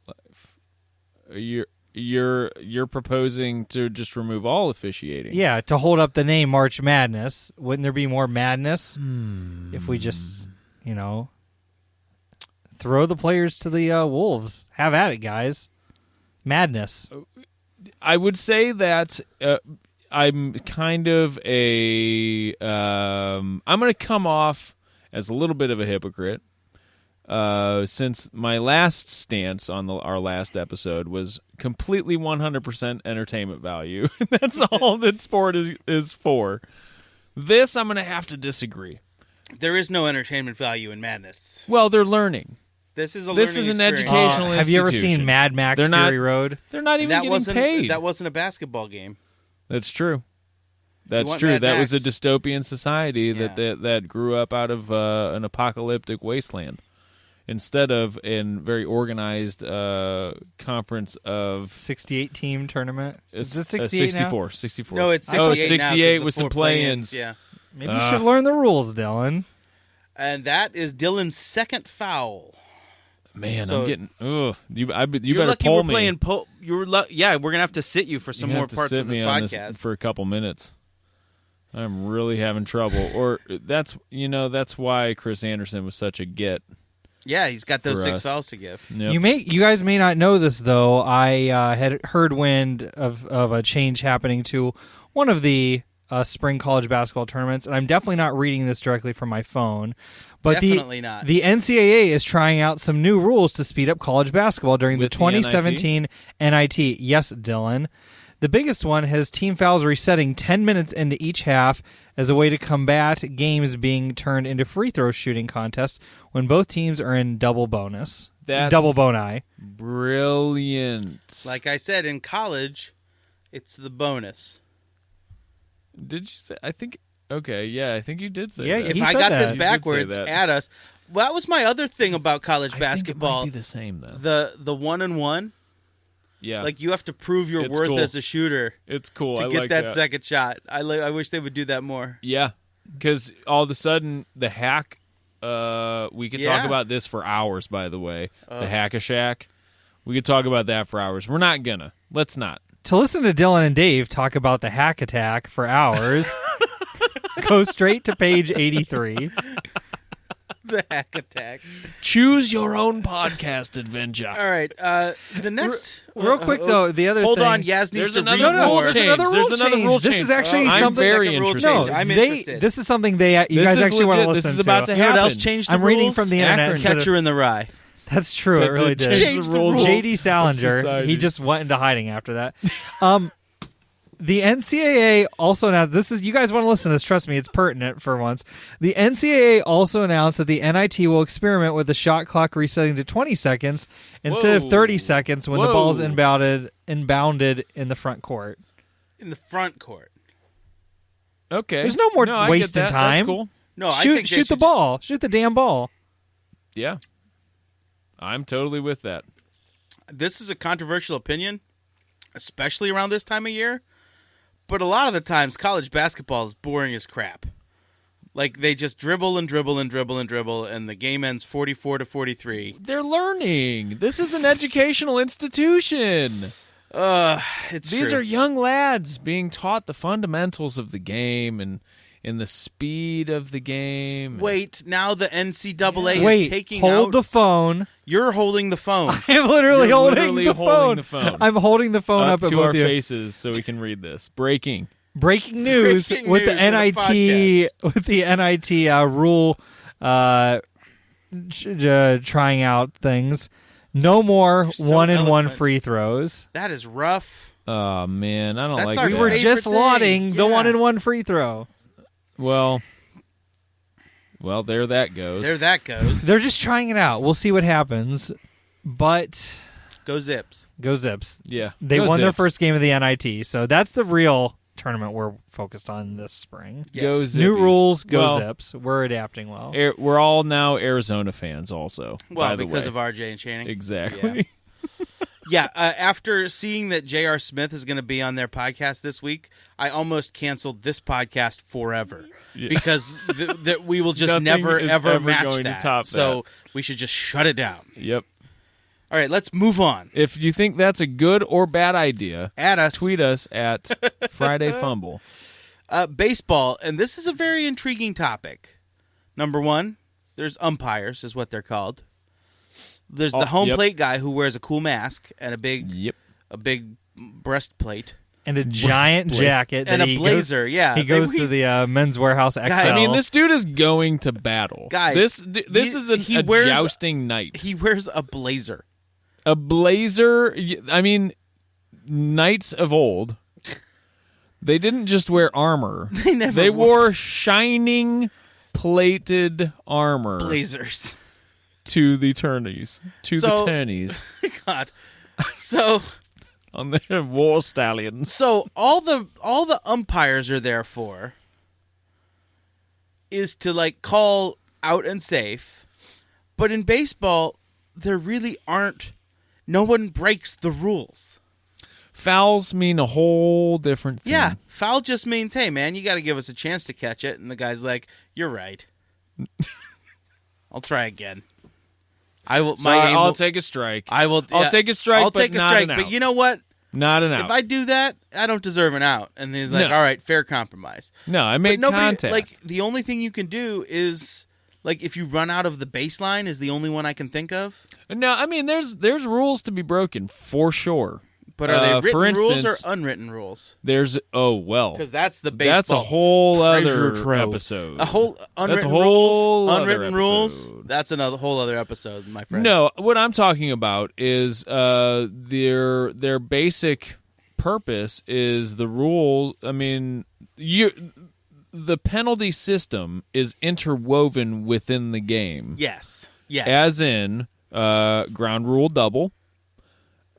[SPEAKER 2] life. You're proposing to just remove all officiating.
[SPEAKER 3] Yeah, to hold up the name March Madness. Wouldn't there be more madness if we just, throw the players to the wolves? Have at it, guys. Madness.
[SPEAKER 2] I would say that I'm kind of I'm going to come off as a little bit of a hypocrite, since my last stance on our last episode was completely 100% entertainment value. That's all that sport is for. This, I'm going to have to disagree.
[SPEAKER 1] There is no entertainment value in madness.
[SPEAKER 2] Well, they're learning.
[SPEAKER 1] This is an
[SPEAKER 2] educational institution.
[SPEAKER 3] Have you ever seen Mad Max Fury Road?
[SPEAKER 2] They're not even getting paid.
[SPEAKER 1] That wasn't a basketball game.
[SPEAKER 2] That's true. That's true. That was a dystopian society that grew up out of an apocalyptic wasteland. Instead of a very organized conference of
[SPEAKER 3] 68 team tournament.
[SPEAKER 2] Is it 68
[SPEAKER 3] now?
[SPEAKER 2] 64.
[SPEAKER 1] No, it's 68
[SPEAKER 2] Oh,
[SPEAKER 1] now
[SPEAKER 2] 68 with some play-ins.
[SPEAKER 1] Yeah.
[SPEAKER 3] Maybe you should learn the rules, Dylan.
[SPEAKER 1] And that is Dylan's second foul.
[SPEAKER 2] Man, so, I'm getting. Ugh, you
[SPEAKER 1] better
[SPEAKER 2] lucky
[SPEAKER 1] pull
[SPEAKER 2] we're
[SPEAKER 1] me. Playing yeah, we're gonna have to sit you for some more parts of this podcast
[SPEAKER 2] for a couple minutes. I'm really having trouble. Or that's why Chris Anderson was such a get.
[SPEAKER 1] Yeah, he's got those 6 fouls to give.
[SPEAKER 2] Yep.
[SPEAKER 3] You guys may not know this though. I had heard wind of a change happening to one of the spring college basketball tournaments, and I'm definitely not reading this directly from my phone. But
[SPEAKER 1] definitely not.
[SPEAKER 3] The NCAA is trying out some new rules to speed up college basketball during the 2017 NIT. Yes, Dylan. The biggest one has team fouls resetting 10 minutes into each half as a way to combat games being turned into free throw shooting contests when both teams are in double bonus. Double boni.
[SPEAKER 2] Brilliant.
[SPEAKER 1] Like I said, in college, it's the bonus.
[SPEAKER 2] Did you say? I think. Okay, yeah, I think you did say
[SPEAKER 3] that.
[SPEAKER 2] Yeah,
[SPEAKER 1] if I got this backwards, add us. Well, that was my other thing about college basketball.
[SPEAKER 2] I think it might be the same, though.
[SPEAKER 1] The 1-and-1.
[SPEAKER 2] Yeah.
[SPEAKER 1] Like, you have to prove your worth as a shooter.
[SPEAKER 2] It's cool.
[SPEAKER 1] To get that second shot. I wish they would do that more.
[SPEAKER 2] Yeah, because all of a sudden, the hack, we could talk about this for hours, by the way. The Hack-a-Shack. We could talk about that for hours. We're not gonna. Let's not.
[SPEAKER 3] To listen to Dylan and Dave talk about the hack attack for hours, go straight to page 83.
[SPEAKER 1] The hack attack.
[SPEAKER 2] Choose your own podcast adventure.
[SPEAKER 1] All right. The next...
[SPEAKER 3] Real quick, though, the other
[SPEAKER 1] hold
[SPEAKER 3] thing...
[SPEAKER 1] Hold on, Yaz needs to read
[SPEAKER 3] more.
[SPEAKER 1] There's
[SPEAKER 3] another rule change. This is actually something...
[SPEAKER 2] I'm very interested.
[SPEAKER 1] I'm interested.
[SPEAKER 3] This is something you guys actually want to listen to.
[SPEAKER 2] This is about to happen.
[SPEAKER 1] You know what else changed the
[SPEAKER 3] rules? I'm reading from the internet.
[SPEAKER 1] Catcher in the Rye.
[SPEAKER 3] That's true. It really did.
[SPEAKER 1] Change the rules.
[SPEAKER 3] J.D. Salinger, he just went into hiding after that. The NCAA also announced, you guys want to listen to this, trust me, it's pertinent for once. The NCAA also announced that the NIT will experiment with the shot clock resetting to 20 seconds instead of 30 seconds when the ball is inbounded in the front court.
[SPEAKER 1] In the front court.
[SPEAKER 2] Okay.
[SPEAKER 3] There's no more wasting time.
[SPEAKER 2] That's cool.
[SPEAKER 1] No,
[SPEAKER 3] shoot the ball. Shoot the damn ball.
[SPEAKER 2] Yeah. I'm totally with that.
[SPEAKER 1] This is a controversial opinion, especially around this time of year. But a lot of the times, college basketball is boring as crap. Like, they just dribble and dribble and dribble and dribble, and the game ends 44-43.
[SPEAKER 2] They're learning. This is an educational institution. These are young lads being taught the fundamentals of the game and the speed of the game.
[SPEAKER 1] Wait, now the NCAA is taking
[SPEAKER 3] hold the phone.
[SPEAKER 1] You're holding the phone.
[SPEAKER 3] I'm literally holding the phone. I'm holding the phone up
[SPEAKER 2] to our faces so we can read this. Breaking
[SPEAKER 3] news with the NIT rule trying out things. No more 1-and-1 free throws.
[SPEAKER 1] That is rough.
[SPEAKER 2] Oh man, I don't like that.
[SPEAKER 3] We were just lauding the 1-and-1 free throw.
[SPEAKER 2] Well, there that goes.
[SPEAKER 3] They're just trying it out. We'll see what happens. But
[SPEAKER 1] go Zips.
[SPEAKER 2] Yeah.
[SPEAKER 3] They won their first game of the NIT, so that's the real tournament we're focused on this spring.
[SPEAKER 2] Yes. Go Zippies.
[SPEAKER 3] New rules, Zips. We're adapting well.
[SPEAKER 2] We're all now Arizona fans also.
[SPEAKER 1] Well,
[SPEAKER 2] because
[SPEAKER 1] of RJ and Channing.
[SPEAKER 2] Exactly.
[SPEAKER 1] Yeah, after seeing that J.R. Smith is going to be on their podcast this week, I almost canceled this podcast forever because we will just never ever match
[SPEAKER 2] going
[SPEAKER 1] that.
[SPEAKER 2] To top
[SPEAKER 1] so we should just shut it down.
[SPEAKER 2] Yep.
[SPEAKER 1] All right, let's move on.
[SPEAKER 2] If you think that's a good or bad idea,
[SPEAKER 1] add us.
[SPEAKER 2] Tweet us at Friday Fumble.
[SPEAKER 1] Baseball, and this is a very intriguing topic. Number one, there's umpires, is what they're called. There's the home plate guy who wears a cool mask and a big breastplate.
[SPEAKER 3] And a giant jacket.
[SPEAKER 1] And a blazer,
[SPEAKER 3] He goes to the Men's Warehouse XL.
[SPEAKER 2] I mean, this dude is going to battle.
[SPEAKER 1] Guys,
[SPEAKER 2] this is a jousting night.
[SPEAKER 1] He wears a blazer.
[SPEAKER 2] A blazer? I mean, knights of old, they didn't just wear armor. They wore shining plated armor
[SPEAKER 1] blazers
[SPEAKER 2] to the tourneys. The tourneys.
[SPEAKER 1] God. So
[SPEAKER 2] on their war stallions.
[SPEAKER 1] So all the umpires are there for is to like call out and safe. But in baseball, there really aren't. No one breaks the rules.
[SPEAKER 2] Fouls mean a whole different thing.
[SPEAKER 1] Yeah, foul just means, hey, man, you got to give us a chance to catch it. And the guy's like, you're right. I'll try again.
[SPEAKER 2] I'll take a strike.
[SPEAKER 1] I'll
[SPEAKER 2] take a strike.
[SPEAKER 1] I'll take a strike. But you know what?
[SPEAKER 2] Not an out.
[SPEAKER 1] If I do that, I don't deserve an out. And he's like, all right, fair compromise.
[SPEAKER 2] No, I made contact.
[SPEAKER 1] Like the only thing you can do is like if you run out of the baseline is the only one I can think of.
[SPEAKER 2] No, I mean there's rules to be broken for sure.
[SPEAKER 1] But are they written rules or unwritten rules?
[SPEAKER 2] There's
[SPEAKER 1] because that's the baseball.
[SPEAKER 2] That's a whole other episode.
[SPEAKER 1] A whole unwritten rules. That's another whole other episode, my friend.
[SPEAKER 2] No, what I'm talking about is their basic purpose is the rule. I mean, the penalty system is interwoven within the game.
[SPEAKER 1] Yes.
[SPEAKER 2] As in ground rule double.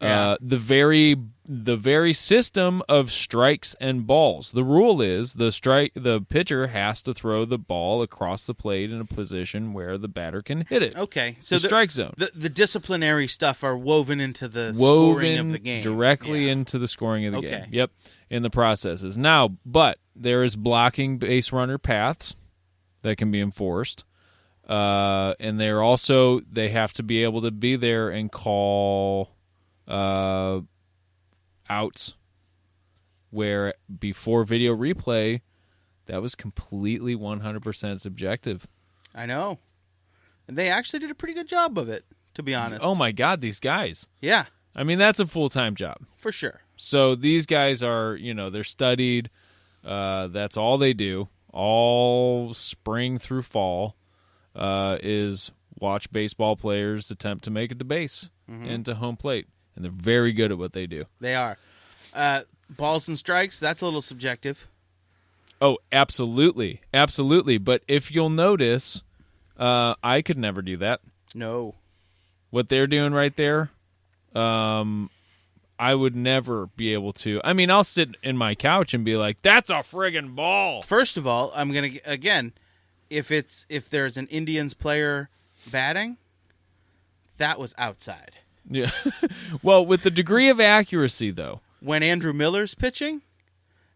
[SPEAKER 1] Yeah.
[SPEAKER 2] The very system of strikes and balls. The rule is the pitcher has to throw the ball across the plate in a position where the batter can hit it.
[SPEAKER 1] Okay, so
[SPEAKER 2] the strike zone.
[SPEAKER 1] The disciplinary stuff are woven into the scoring of the game.
[SPEAKER 2] Directly into the scoring of the game. Yep, in the processes. Now, but there is blocking base runner paths that can be enforced. And they have to be able to be there and call outs, where before video replay, that was completely 100% subjective.
[SPEAKER 1] I know. And they actually did a pretty good job of it, to be honest.
[SPEAKER 2] Oh my God, these guys.
[SPEAKER 1] Yeah.
[SPEAKER 2] I mean, that's a full-time job.
[SPEAKER 1] For sure.
[SPEAKER 2] So these guys are, they're studied. That's all they do. All spring through fall is watch baseball players attempt to make it to base and to home plate. And they're very good at what they do.
[SPEAKER 1] They are. Balls and strikes, that's a little subjective.
[SPEAKER 2] Oh, absolutely. Absolutely. But if you'll notice, I could never do that.
[SPEAKER 1] No.
[SPEAKER 2] What they're doing right there, I would never be able to. I mean, I'll sit in my couch and be like, that's a friggin' ball.
[SPEAKER 1] First of all, I'm going to, again, if there's an Indians player batting, that was outside.
[SPEAKER 2] Yeah. Well, with the degree of accuracy, though.
[SPEAKER 1] When Andrew Miller's pitching,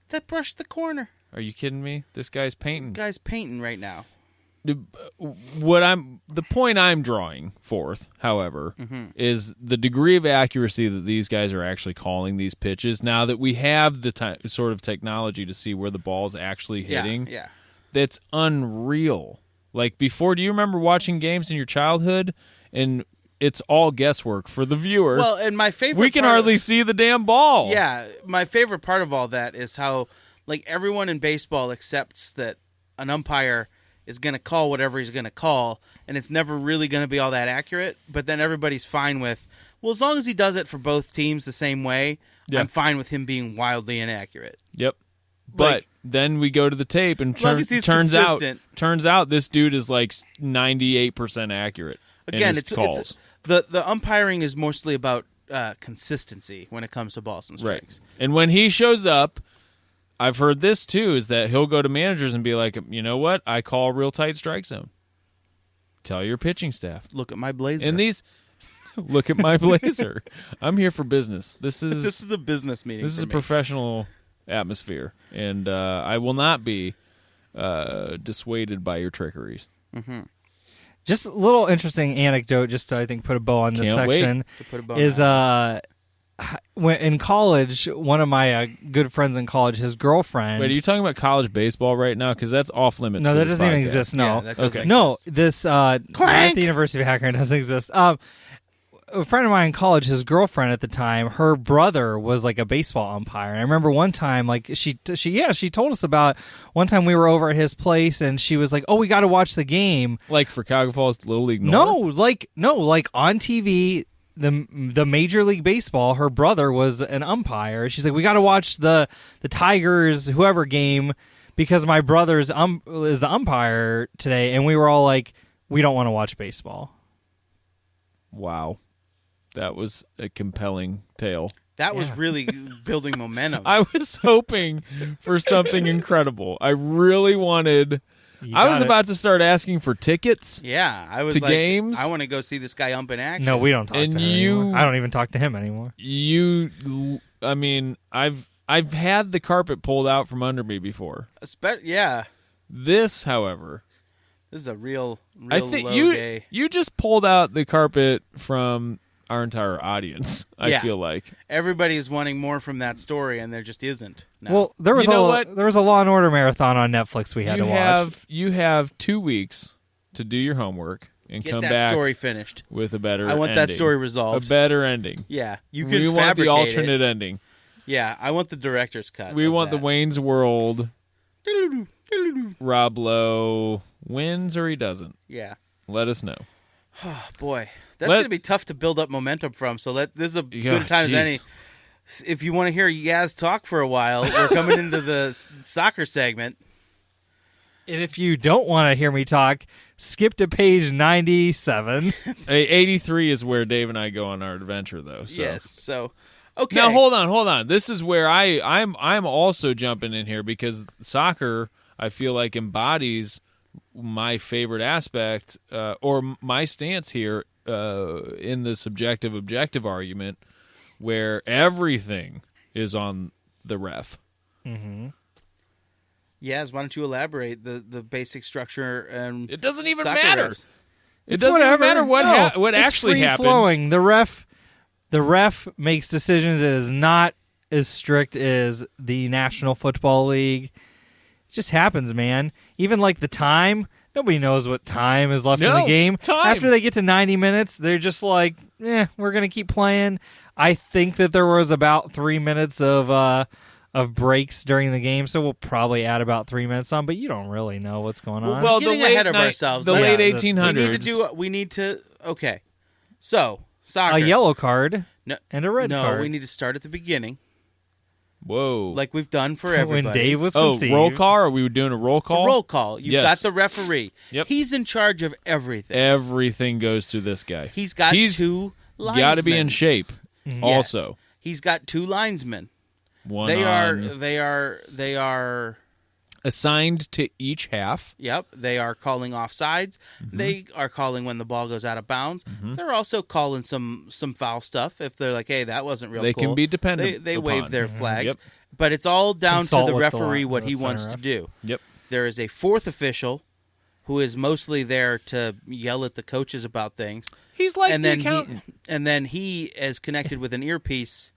[SPEAKER 1] that brushed the corner.
[SPEAKER 2] Are you kidding me? This guy's painting.
[SPEAKER 1] The guy's painting right now.
[SPEAKER 2] The point I'm drawing forth, however, is the degree of accuracy that these guys are actually calling these pitches. Now that we have the sort of technology to see where the ball's actually hitting,
[SPEAKER 1] yeah.
[SPEAKER 2] That's unreal. Like before, do you remember watching games in your childhood and it's all guesswork for the viewer?
[SPEAKER 1] Well, and my favorite
[SPEAKER 2] we can hardly see the damn ball.
[SPEAKER 1] Yeah, my favorite part of all that is how like everyone in baseball accepts that an umpire is going to call whatever he's going to call, and it's never really going to be all that accurate, but then everybody's fine with, well, as long as he does it for both teams the same way, I'm fine with him being wildly inaccurate.
[SPEAKER 2] Yep. But then we go to the tape, and turns out this dude is like 98% accurate.
[SPEAKER 1] Again,
[SPEAKER 2] it's calls.
[SPEAKER 1] The umpiring is mostly about consistency when it comes to balls and strikes.
[SPEAKER 2] Right. And when he shows up, I've heard this too, is that he'll go to managers and be like, you know what? I call a real tight strike zone. Tell your pitching staff.
[SPEAKER 1] Look at my blazer.
[SPEAKER 2] And look at my blazer. I'm here for business. This is
[SPEAKER 1] a business meeting.
[SPEAKER 2] This is a professional atmosphere, and I will not be dissuaded by your trickeries.
[SPEAKER 3] Mm-hmm. Just a little interesting anecdote, just to, I think, put a bow on this section, is when in college, one of my good friends in college, his girlfriend...
[SPEAKER 2] Wait, are you talking about college baseball right now? Because that's off limits.
[SPEAKER 3] No, that doesn't even exist, no.
[SPEAKER 1] Yeah, okay.
[SPEAKER 3] No, this at the University of Akron doesn't exist. A friend of mine in college, his girlfriend at the time, her brother was like a baseball umpire. And I remember one time, like she told us about one time we were over at his place, and she was like, "Oh, we got to watch the game."
[SPEAKER 2] Like for Cuyahoga Falls Little League North?
[SPEAKER 3] No, like on TV, the Major League Baseball. Her brother was an umpire. She's like, "We got to watch the Tigers whoever game because my brother's is the umpire today, and we were all like, we don't want to watch baseball.
[SPEAKER 2] Wow. That was a compelling tale.
[SPEAKER 1] That was really building momentum.
[SPEAKER 2] I was hoping for something incredible. I really wanted... I was about to start asking for tickets.
[SPEAKER 1] Yeah, I was
[SPEAKER 2] to
[SPEAKER 1] like,
[SPEAKER 2] games.
[SPEAKER 1] I want to go see this guy ump in action.
[SPEAKER 3] No, we don't talk to him anymore. I don't even talk to him anymore.
[SPEAKER 2] I mean, I've had the carpet pulled out from under me before.
[SPEAKER 1] Yeah.
[SPEAKER 2] This, however,
[SPEAKER 1] this is a real
[SPEAKER 2] I think
[SPEAKER 1] low day.
[SPEAKER 2] You just pulled out the carpet from our entire audience. I feel like
[SPEAKER 1] everybody is wanting more from that story, and there just isn't. No.
[SPEAKER 3] Well, there was a Law and Order marathon on Netflix we had to watch.
[SPEAKER 2] You have 2 weeks to do your homework and
[SPEAKER 1] get
[SPEAKER 2] come
[SPEAKER 1] that
[SPEAKER 2] back
[SPEAKER 1] story finished
[SPEAKER 2] with a better.
[SPEAKER 1] I want
[SPEAKER 2] ending.
[SPEAKER 1] that story resolved.
[SPEAKER 2] A better ending.
[SPEAKER 1] Yeah, you can.
[SPEAKER 2] We want the alternate ending.
[SPEAKER 1] Yeah, I want the director's cut.
[SPEAKER 2] We want the Wayne's World. Rob Lowe wins or he doesn't.
[SPEAKER 1] Yeah.
[SPEAKER 2] Let us know.
[SPEAKER 1] Oh, boy. That's going to be tough to build up momentum from, so this is a good time as any. If you want to hear Yaz talk for a while, we're coming into the soccer segment.
[SPEAKER 3] And if you don't want to hear me talk, skip to page 97.
[SPEAKER 2] 83 is where Dave and I go on our adventure, though. So.
[SPEAKER 1] Yes, so... Okay.
[SPEAKER 2] Now, hold on. This is where I'm also jumping in here because soccer, I feel like, embodies my favorite aspect or my stance here in the subjective-objective argument where everything is on the ref.
[SPEAKER 3] Mm-hmm.
[SPEAKER 1] Yes, why don't you elaborate the basic structure and
[SPEAKER 2] it doesn't even matter.
[SPEAKER 1] Refs.
[SPEAKER 2] It doesn't even matter what actually happened.
[SPEAKER 3] It's free-flowing. The ref makes decisions that is not as strict as the National Football League. It just happens, man. Even like the time, nobody knows what time is left in the game. After they get to 90 minutes, they're just like, we're going to keep playing. I think that there was about 3 minutes of breaks during the game, so we'll probably add about 3 minutes on, but you don't really know what's going on.
[SPEAKER 1] Well, getting ahead of ourselves.
[SPEAKER 2] The late 1800s.
[SPEAKER 1] We need to okay. So, soccer.
[SPEAKER 3] A yellow card and a red card.
[SPEAKER 1] No, we need to start at the beginning.
[SPEAKER 2] Whoa.
[SPEAKER 1] Like we've done for everybody.
[SPEAKER 3] When Dave was conceived.
[SPEAKER 2] Roll call? Are we doing a roll call?
[SPEAKER 1] A roll call. You've got the referee.
[SPEAKER 2] Yep.
[SPEAKER 1] He's in charge of everything.
[SPEAKER 2] Everything goes through this guy.
[SPEAKER 1] He's got 2 linesmen.
[SPEAKER 2] Got to be in shape.
[SPEAKER 3] Mm-hmm.
[SPEAKER 2] Also.
[SPEAKER 1] Yes. He's got 2 linesmen.
[SPEAKER 2] They
[SPEAKER 1] are
[SPEAKER 2] assigned to each half.
[SPEAKER 1] Yep, they are calling offsides. Mm-hmm. They are calling when the ball goes out of bounds. Mm-hmm. They're also calling some foul stuff if they're like, hey, that wasn't real cool.
[SPEAKER 2] They can be dependent
[SPEAKER 1] They wave their flags.
[SPEAKER 2] Yep.
[SPEAKER 1] But it's all down to the referee what he wants to do.
[SPEAKER 2] Yep.
[SPEAKER 1] There is a 4th official who is mostly there to yell at the coaches about things.
[SPEAKER 2] He's like the accountant.
[SPEAKER 1] And then he is connected with an earpiece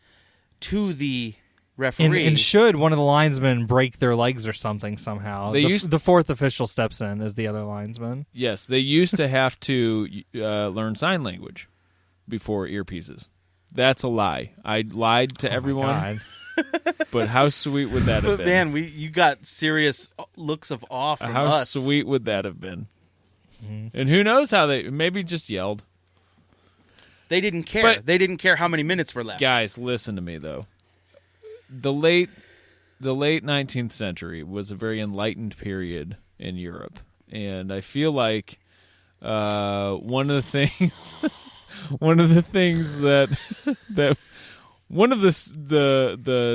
[SPEAKER 1] to the referee.
[SPEAKER 3] And should one of the linesmen break their legs or something somehow, the 4th official steps in as the other linesman.
[SPEAKER 2] Yes, they used to have to learn sign language before earpieces. That's a lie. I lied to everyone. But how sweet would that have been?
[SPEAKER 1] Man, you got serious looks of awe from us.
[SPEAKER 2] How sweet would that have been? Mm-hmm. And who knows how they maybe just yelled.
[SPEAKER 1] They didn't care. They didn't care how many minutes were left.
[SPEAKER 2] Guys, listen to me though. The late 19th century was a very enlightened period in Europe, and I feel like one of the things one of the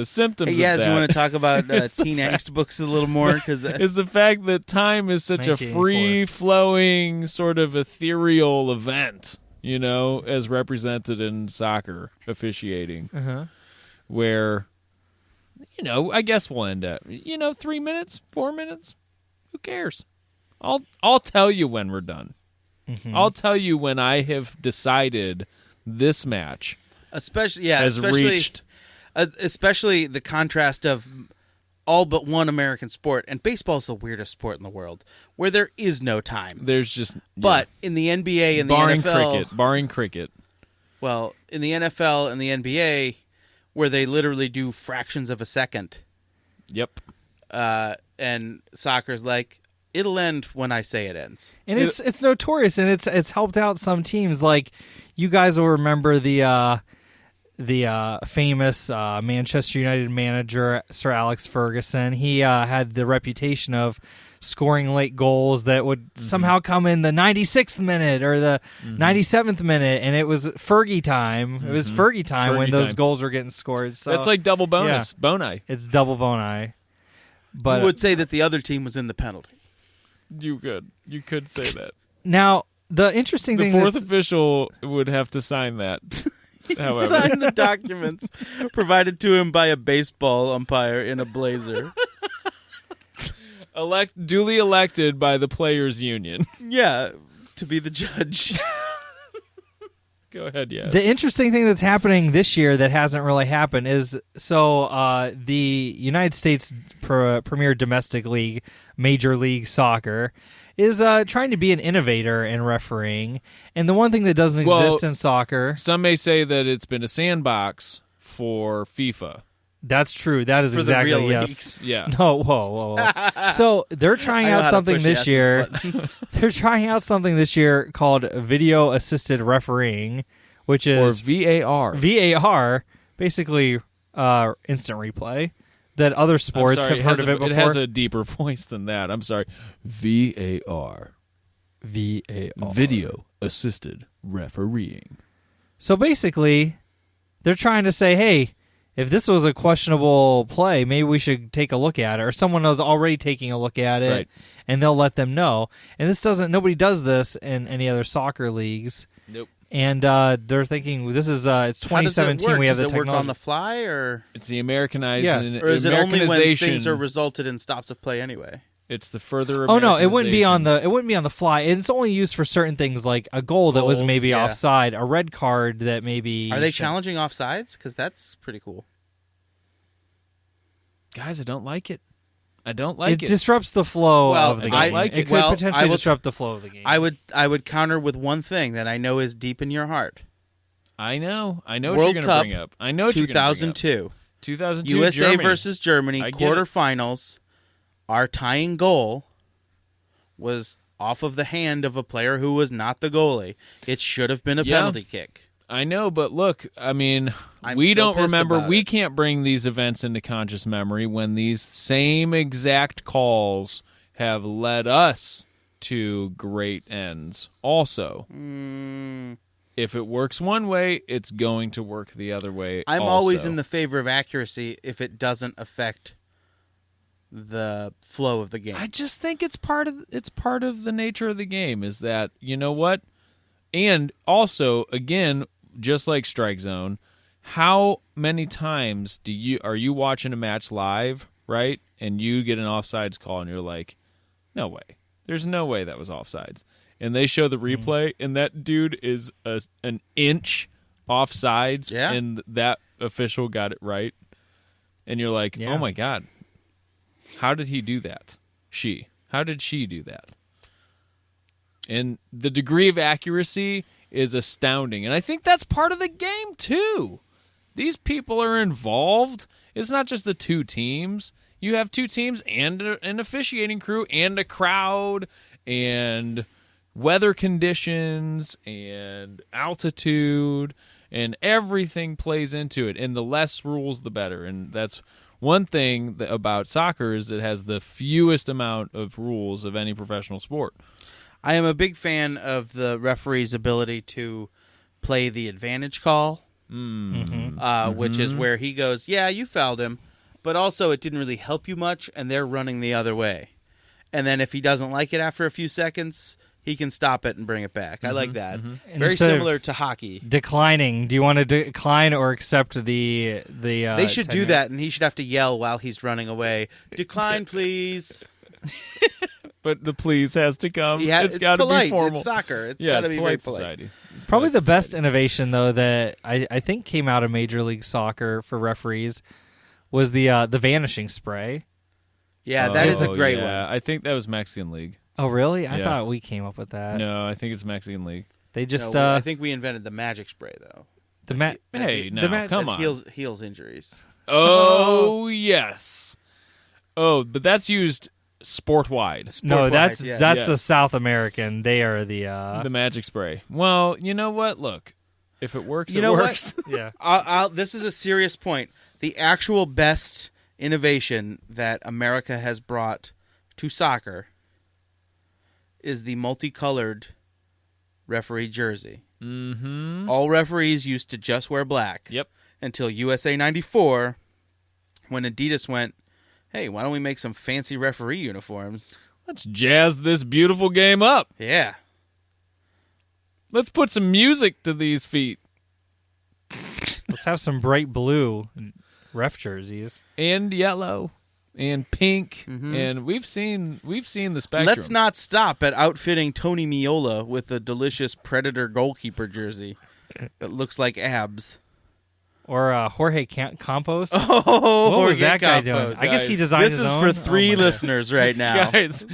[SPEAKER 2] symptoms of that,
[SPEAKER 1] you want to talk about teen angst books a little more?
[SPEAKER 2] Is the fact that time is such a free-flowing, sort of ethereal event, as represented in soccer officiating, where, I guess we'll end up, 3 minutes, 4 minutes, who cares? I'll tell you when we're done. Mm-hmm. I'll tell you when I have decided this match especially
[SPEAKER 1] the contrast of all but one American sport, and baseball is the weirdest sport in the world, where there is no time.
[SPEAKER 2] There's just
[SPEAKER 1] but in the NBA and the NFL,
[SPEAKER 2] barring cricket.
[SPEAKER 1] Well, in the NFL and the NBA, where they literally do fractions of a second.
[SPEAKER 2] Yep.
[SPEAKER 1] And soccer's like, it'll end when I say it ends.
[SPEAKER 3] And it's notorious, and it's helped out some teams. Like, you guys will remember the the famous Manchester United manager, Sir Alex Ferguson. He had the reputation of scoring late goals that would somehow come in the 96th minute or the 97th minute, and it was Fergie time. It was Fergie time when those goals were getting scored. So
[SPEAKER 2] that's like double bonus. Yeah. Boni.
[SPEAKER 3] It's double boni. But
[SPEAKER 1] you would say that the other team was in the penalty.
[SPEAKER 2] You could say that.
[SPEAKER 3] Now, the interesting thing,
[SPEAKER 2] the fourth official would have to sign that. However,
[SPEAKER 1] sign the documents provided to him by a baseball umpire in a blazer.
[SPEAKER 2] Duly elected by the players' union.
[SPEAKER 1] Yeah, to be the judge.
[SPEAKER 2] Go ahead, yeah.
[SPEAKER 3] The interesting thing that's happening this year that hasn't really happened is the United States Premier Domestic League, Major League Soccer, is trying to be an innovator in refereeing. And the one thing that doesn't exist in soccer...
[SPEAKER 2] Some may say that it's been a sandbox for FIFA.
[SPEAKER 3] That's true. That is
[SPEAKER 1] for
[SPEAKER 3] exactly,
[SPEAKER 1] the real
[SPEAKER 3] yes.
[SPEAKER 1] leagues.
[SPEAKER 2] Yeah.
[SPEAKER 3] No, whoa. So they're trying out something this year. They're trying out something this year called video assisted refereeing, which is
[SPEAKER 2] or VAR.
[SPEAKER 3] VAR, basically instant replay. That other sports have heard of it before.
[SPEAKER 2] It has a deeper voice than that. I'm sorry. VAR. Video assisted refereeing.
[SPEAKER 3] So basically, they're trying to say, hey, if this was a questionable play, maybe we should take a look at it, or someone was already taking a look at it,
[SPEAKER 2] right,
[SPEAKER 3] and they'll let them know. And nobody does this in any other soccer leagues.
[SPEAKER 2] Nope.
[SPEAKER 3] And they're thinking it's 2017. We have the technology.
[SPEAKER 1] Does it work on the fly, or
[SPEAKER 2] it's the Americanization?
[SPEAKER 1] Or is it only when things are resulted in stops of play anyway?
[SPEAKER 2] It's the further.
[SPEAKER 3] Oh no, it wouldn't be on the fly. It's only used for certain things like a goal that was maybe offside, a red card that maybe.
[SPEAKER 1] Are they challenging offsides? Because that's pretty cool.
[SPEAKER 2] Guys, I don't like it. It
[SPEAKER 3] disrupts the flow of the game. It could potentially disrupt the flow of the game.
[SPEAKER 1] I would counter with one thing that I know is deep in your heart.
[SPEAKER 2] I know what you're
[SPEAKER 1] going
[SPEAKER 2] to bring up. I know what
[SPEAKER 1] 2002.
[SPEAKER 2] You're going to bring up. 2002
[SPEAKER 1] USA
[SPEAKER 2] Germany.
[SPEAKER 1] versus Germany, quarterfinals. Our tying goal was off of the hand of a player who was not the goalie. It should have been a penalty kick.
[SPEAKER 2] I know, but look, I mean,
[SPEAKER 1] we
[SPEAKER 2] don't remember. We can't bring these events into conscious memory when these same exact calls have led us to great ends. Also, if it works one way, it's going to work the other way.
[SPEAKER 1] I'm always in the favor of accuracy if it doesn't affect the flow of the game.
[SPEAKER 2] I just think it's part of the nature of the game. Is that, you know what? And also, again, just like Strike Zone, how many times are you watching a match live, right? And you get an offsides call, and you're like, no way. There's no way that was offsides. And they show the replay, and that dude is an inch offsides, and that official got it right. And you're like, oh my God, how did he do that? How did she do that? And the degree of accuracy is astounding. And I think that's part of the game, too. These people are involved. It's not just the two teams. You have two teams and an officiating crew and a crowd and weather conditions and altitude, and everything plays into it. And the less rules, the better. And that's one thing about soccer is it has the fewest amount of rules of any professional sport.
[SPEAKER 1] I am a big fan of the referee's ability to play the advantage call, which is where he goes, yeah, you fouled him, but also it didn't really help you much, and they're running the other way. And then if he doesn't like it after a few seconds, he can stop it and bring it back. I like that. Very similar to hockey.
[SPEAKER 3] Declining. Do you want to decline or accept the
[SPEAKER 1] They should do that, and he should have to yell while he's running away. Decline, please.
[SPEAKER 2] But the please has to come.
[SPEAKER 1] It's
[SPEAKER 2] got to be formal.
[SPEAKER 1] It's soccer. It's got to be very polite.
[SPEAKER 2] Society. It's
[SPEAKER 3] probably the best innovation, though, that I think came out of Major League Soccer for referees was the vanishing spray.
[SPEAKER 1] Yeah, that is a great one.
[SPEAKER 2] I think that was Mexican League.
[SPEAKER 3] Oh, really? I thought we came up with that.
[SPEAKER 2] No, I think it's Mexican League.
[SPEAKER 3] They just.
[SPEAKER 1] I think we invented the magic spray, though.
[SPEAKER 2] Come on.
[SPEAKER 1] Heals injuries.
[SPEAKER 2] Oh, yes. Oh, but that's used sport-wide.
[SPEAKER 3] No, that's the South American. They are the
[SPEAKER 2] magic spray. Well, you know what? Look, If it works,
[SPEAKER 1] you know
[SPEAKER 2] works.
[SPEAKER 1] What?
[SPEAKER 3] Yeah.
[SPEAKER 1] This is a serious point. The actual best innovation that America has brought to soccer is the multicolored referee jersey.
[SPEAKER 2] Mm-hmm.
[SPEAKER 1] All referees used to just wear black.
[SPEAKER 2] Yep.
[SPEAKER 1] Until USA 94, when Adidas went, hey, why don't we make some fancy referee uniforms?
[SPEAKER 2] Let's jazz this beautiful game up.
[SPEAKER 1] Yeah.
[SPEAKER 2] Let's put some music to these feet.
[SPEAKER 3] Let's have some bright blue ref jerseys.
[SPEAKER 2] And yellow. And pink.
[SPEAKER 1] Mm-hmm.
[SPEAKER 2] And we've seen the spectrum.
[SPEAKER 1] Let's not stop at outfitting Tony Miola with a delicious Predator goalkeeper jersey that looks like abs.
[SPEAKER 3] Or Jorge Campos.
[SPEAKER 1] Oh,
[SPEAKER 3] what was that guy
[SPEAKER 1] Campos,
[SPEAKER 3] doing? I guess he designed
[SPEAKER 1] this
[SPEAKER 3] his
[SPEAKER 1] is
[SPEAKER 3] own.
[SPEAKER 1] for 3 listeners right now.
[SPEAKER 2] Guys,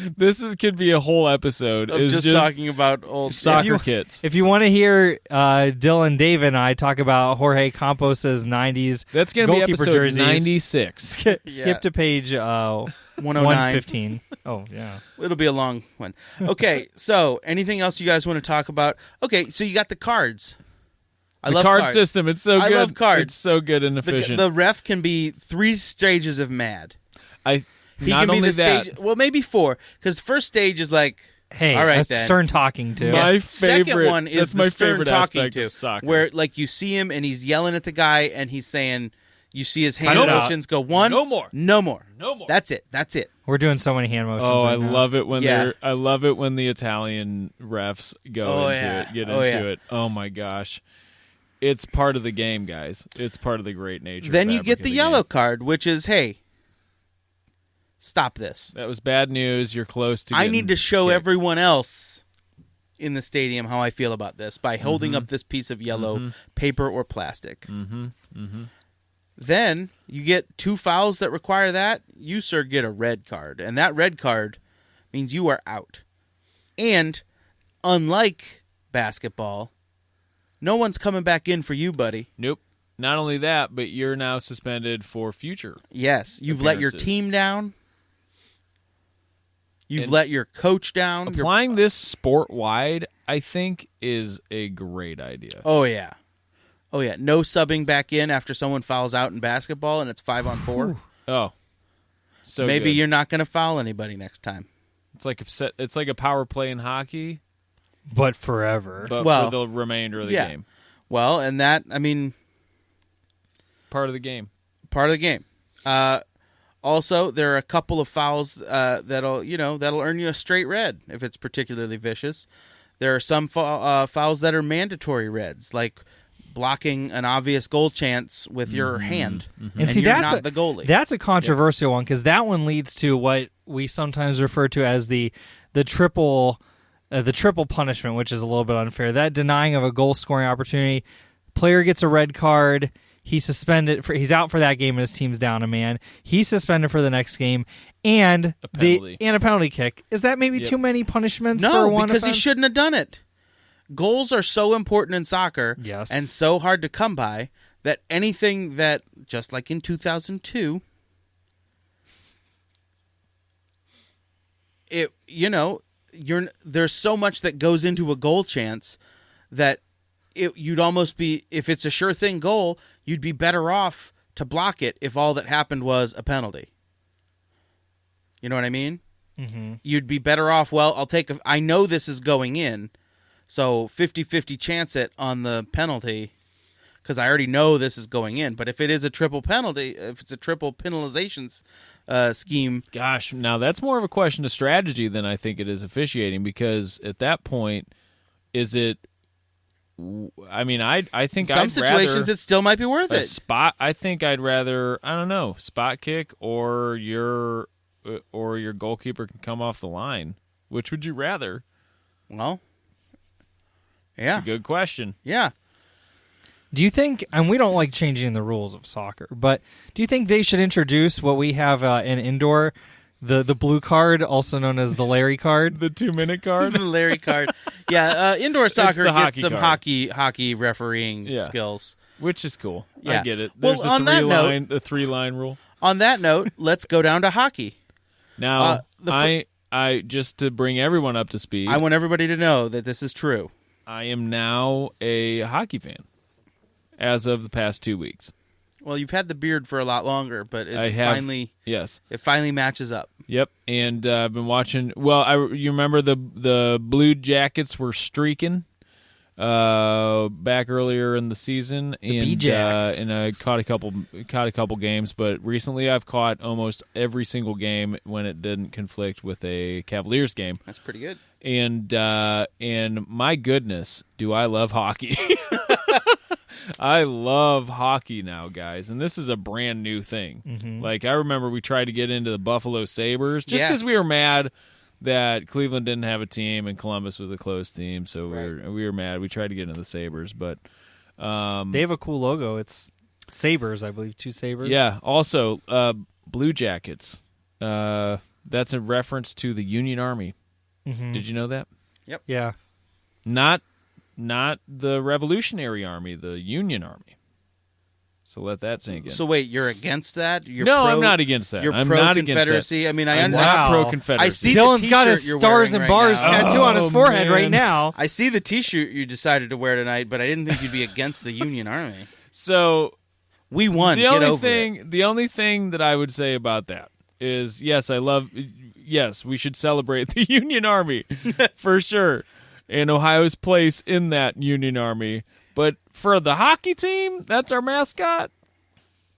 [SPEAKER 2] could be a whole episode.
[SPEAKER 1] Of just talking about old
[SPEAKER 2] soccer kits.
[SPEAKER 3] If you want to hear Dylan, Dave, and I talk about Jorge Campos's 90s
[SPEAKER 2] that's going to be episode
[SPEAKER 3] jerseys,
[SPEAKER 2] 96.
[SPEAKER 3] Skip to page 115. Oh, yeah.
[SPEAKER 1] It'll be a long one. Okay, so anything else you guys want to talk about? Okay, so you got the cards. I love
[SPEAKER 2] card
[SPEAKER 1] cards.
[SPEAKER 2] system. It's so good.
[SPEAKER 1] I love cards.
[SPEAKER 2] It's so good and efficient.
[SPEAKER 1] The ref can be 3 stages of mad.
[SPEAKER 2] He
[SPEAKER 1] can
[SPEAKER 2] only
[SPEAKER 1] be the
[SPEAKER 2] that.
[SPEAKER 1] stage. Well, maybe 4, because the first stage is like,
[SPEAKER 3] hey,
[SPEAKER 1] all right,
[SPEAKER 3] that's
[SPEAKER 1] then.
[SPEAKER 3] stern talking to.
[SPEAKER 2] My
[SPEAKER 1] Second
[SPEAKER 2] favorite.
[SPEAKER 1] one is
[SPEAKER 2] that's
[SPEAKER 1] the
[SPEAKER 2] my
[SPEAKER 1] stern
[SPEAKER 2] favorite
[SPEAKER 1] talking
[SPEAKER 2] aspect
[SPEAKER 1] to,
[SPEAKER 2] of soccer.
[SPEAKER 1] where like you see him and he's yelling at the guy and he's saying, you see his hand
[SPEAKER 3] Cut it out.
[SPEAKER 1] motions go 1,
[SPEAKER 2] No more.
[SPEAKER 1] no more,
[SPEAKER 2] No more.
[SPEAKER 1] That's it. That's it.
[SPEAKER 3] We're doing so many hand motions.
[SPEAKER 2] Oh,
[SPEAKER 3] right
[SPEAKER 2] I
[SPEAKER 3] now.
[SPEAKER 2] love it when
[SPEAKER 1] Yeah.
[SPEAKER 2] I love it when the Italian refs go into it, get into it. Oh my gosh. It's part of the game, guys. It's part of the great nature.
[SPEAKER 1] Then you
[SPEAKER 2] fabric
[SPEAKER 1] get
[SPEAKER 2] of
[SPEAKER 1] the
[SPEAKER 2] game.
[SPEAKER 1] yellow card, which is, hey, stop this.
[SPEAKER 2] That was bad news. You're close to
[SPEAKER 1] I
[SPEAKER 2] getting
[SPEAKER 1] need to show
[SPEAKER 2] kicked.
[SPEAKER 1] everyone else in the stadium how I feel about this by holding up this piece of yellow paper or plastic.
[SPEAKER 2] Mm-hmm. Mm-hmm.
[SPEAKER 1] Then you get 2 fouls that require that. You, sir, get a red card. And that red card means you are out. And unlike basketball, no one's coming back in for you, buddy.
[SPEAKER 2] Nope. Not only that, but you're now suspended for future.
[SPEAKER 1] Yes, you've let your
[SPEAKER 2] appearances.
[SPEAKER 1] team down. You've
[SPEAKER 2] And
[SPEAKER 1] let your coach down.
[SPEAKER 2] Applying this sport-wide, I think, is a great idea.
[SPEAKER 1] Oh, yeah. Oh, yeah. No subbing back in after someone fouls out in basketball and it's 5-on-4.
[SPEAKER 2] Oh. So
[SPEAKER 1] Maybe
[SPEAKER 2] good.
[SPEAKER 1] you're not going to foul anybody next time.
[SPEAKER 2] It's like a power play in hockey,
[SPEAKER 3] But forever.
[SPEAKER 2] but
[SPEAKER 1] Well,
[SPEAKER 2] for the remainder of the
[SPEAKER 1] yeah.
[SPEAKER 2] game.
[SPEAKER 1] Well, and that, I mean,
[SPEAKER 2] Part of the game.
[SPEAKER 1] part of the game. Also, there are a couple of fouls that'll earn you a straight red if it's particularly vicious. There are some fouls that are mandatory reds, like blocking an obvious goal chance with your hand, and
[SPEAKER 3] see,
[SPEAKER 1] you're
[SPEAKER 3] that's
[SPEAKER 1] not the goalie.
[SPEAKER 3] That's a controversial one because that one leads to what we sometimes refer to as the triple punishment, which is a little bit unfair. That denying of a goal scoring opportunity, player gets a red card. He's suspended he's out for that game and his team's down a man. He's suspended for the next game and
[SPEAKER 2] A penalty.
[SPEAKER 3] a penalty kick. Is that maybe
[SPEAKER 2] Yep.
[SPEAKER 3] too many punishments
[SPEAKER 1] No,
[SPEAKER 3] for one
[SPEAKER 1] because
[SPEAKER 3] offense?
[SPEAKER 1] he shouldn't have done it. Goals are so important in soccer
[SPEAKER 3] Yes.
[SPEAKER 1] and so hard to come by that anything that, just like in 2002, there's so much that goes into a goal chance that you'd almost be, if it's a sure thing goal, you'd be better off to block it if all that happened was a penalty. You know what I mean?
[SPEAKER 3] Mm-hmm.
[SPEAKER 1] You'd be better off, well, I know this is going in, so 50-50 chance it on the penalty because I already know this is going in. But if it is a triple penalty, if it's a triple penalization scheme...
[SPEAKER 2] Gosh, now that's more of a question of strategy than I think it is officiating because at that point, is it... I mean, I think
[SPEAKER 1] in some
[SPEAKER 2] I'd
[SPEAKER 1] situations
[SPEAKER 2] rather
[SPEAKER 1] it still might be worth
[SPEAKER 2] a
[SPEAKER 1] it.
[SPEAKER 2] spot. I think I'd rather, I don't know, spot kick or your goalkeeper can come off the line. Which would you rather?
[SPEAKER 1] Well, yeah.
[SPEAKER 2] It's a good question.
[SPEAKER 1] Yeah.
[SPEAKER 3] Do you think, and we don't like changing the rules of soccer, but do you think they should introduce what we have in indoor, the blue card, also known as the Larry card?
[SPEAKER 2] The 2-minute card?
[SPEAKER 1] The Larry card. Yeah, indoor soccer
[SPEAKER 2] the
[SPEAKER 1] gets
[SPEAKER 2] hockey
[SPEAKER 1] some
[SPEAKER 2] card.
[SPEAKER 1] hockey refereeing
[SPEAKER 2] Yeah.
[SPEAKER 1] skills.
[SPEAKER 2] Which is cool.
[SPEAKER 1] Yeah.
[SPEAKER 2] I get it.
[SPEAKER 1] Well,
[SPEAKER 2] There's
[SPEAKER 1] on that note-
[SPEAKER 2] the 3-line rule.
[SPEAKER 1] On that note, let's go down to hockey.
[SPEAKER 2] Now, I just to bring everyone up to speed,
[SPEAKER 1] I want everybody to know that this is true.
[SPEAKER 2] I am now a hockey fan. as of the past 2 weeks.
[SPEAKER 1] Well, you've had the beard for a lot longer, but it finally matches up.
[SPEAKER 2] Yep, and I've been watching. Well, you remember the Blue Jackets were streaking back earlier in the season, and I caught a couple games. But recently, I've caught almost every single game when it didn't conflict with a Cavaliers game.
[SPEAKER 1] That's pretty good.
[SPEAKER 2] And my goodness, do I love hockey! I love hockey now, guys, and this is a brand new thing.
[SPEAKER 3] Mm-hmm.
[SPEAKER 2] Like, I remember we tried to get into the Buffalo Sabres just because we were mad that Cleveland didn't have a team and Columbus was a close team, so we were mad. We tried to get into the Sabres, but
[SPEAKER 3] they have a cool logo. It's sabers, I believe, 2 sabers.
[SPEAKER 2] Yeah. Also, Blue Jackets. That's a reference to the Union Army.
[SPEAKER 3] Mm-hmm.
[SPEAKER 2] Did you know that?
[SPEAKER 1] Yep.
[SPEAKER 3] Yeah.
[SPEAKER 2] Not the Revolutionary Army, the Union Army. So let that sink in.
[SPEAKER 1] So wait, you're against that?
[SPEAKER 2] I'm not against that.
[SPEAKER 1] I'm
[SPEAKER 2] not
[SPEAKER 1] pro-Confederacy?
[SPEAKER 2] Against that.
[SPEAKER 1] I mean,
[SPEAKER 2] I'm pro-Confederacy.
[SPEAKER 1] I see
[SPEAKER 3] Dylan's
[SPEAKER 1] the
[SPEAKER 3] got
[SPEAKER 1] t-shirt
[SPEAKER 3] his
[SPEAKER 1] you're
[SPEAKER 3] stars
[SPEAKER 1] wearing
[SPEAKER 3] and bars
[SPEAKER 1] right now.
[SPEAKER 3] tattoo on his forehead right now.
[SPEAKER 1] I see the T-shirt you decided to wear tonight, but I didn't think you'd be against the Union Army.
[SPEAKER 2] So
[SPEAKER 1] we won.
[SPEAKER 2] The only thing that I would say about that is, yes, we should celebrate the Union Army for sure, and Ohio's place in that Union Army. But for the hockey team, that's our mascot.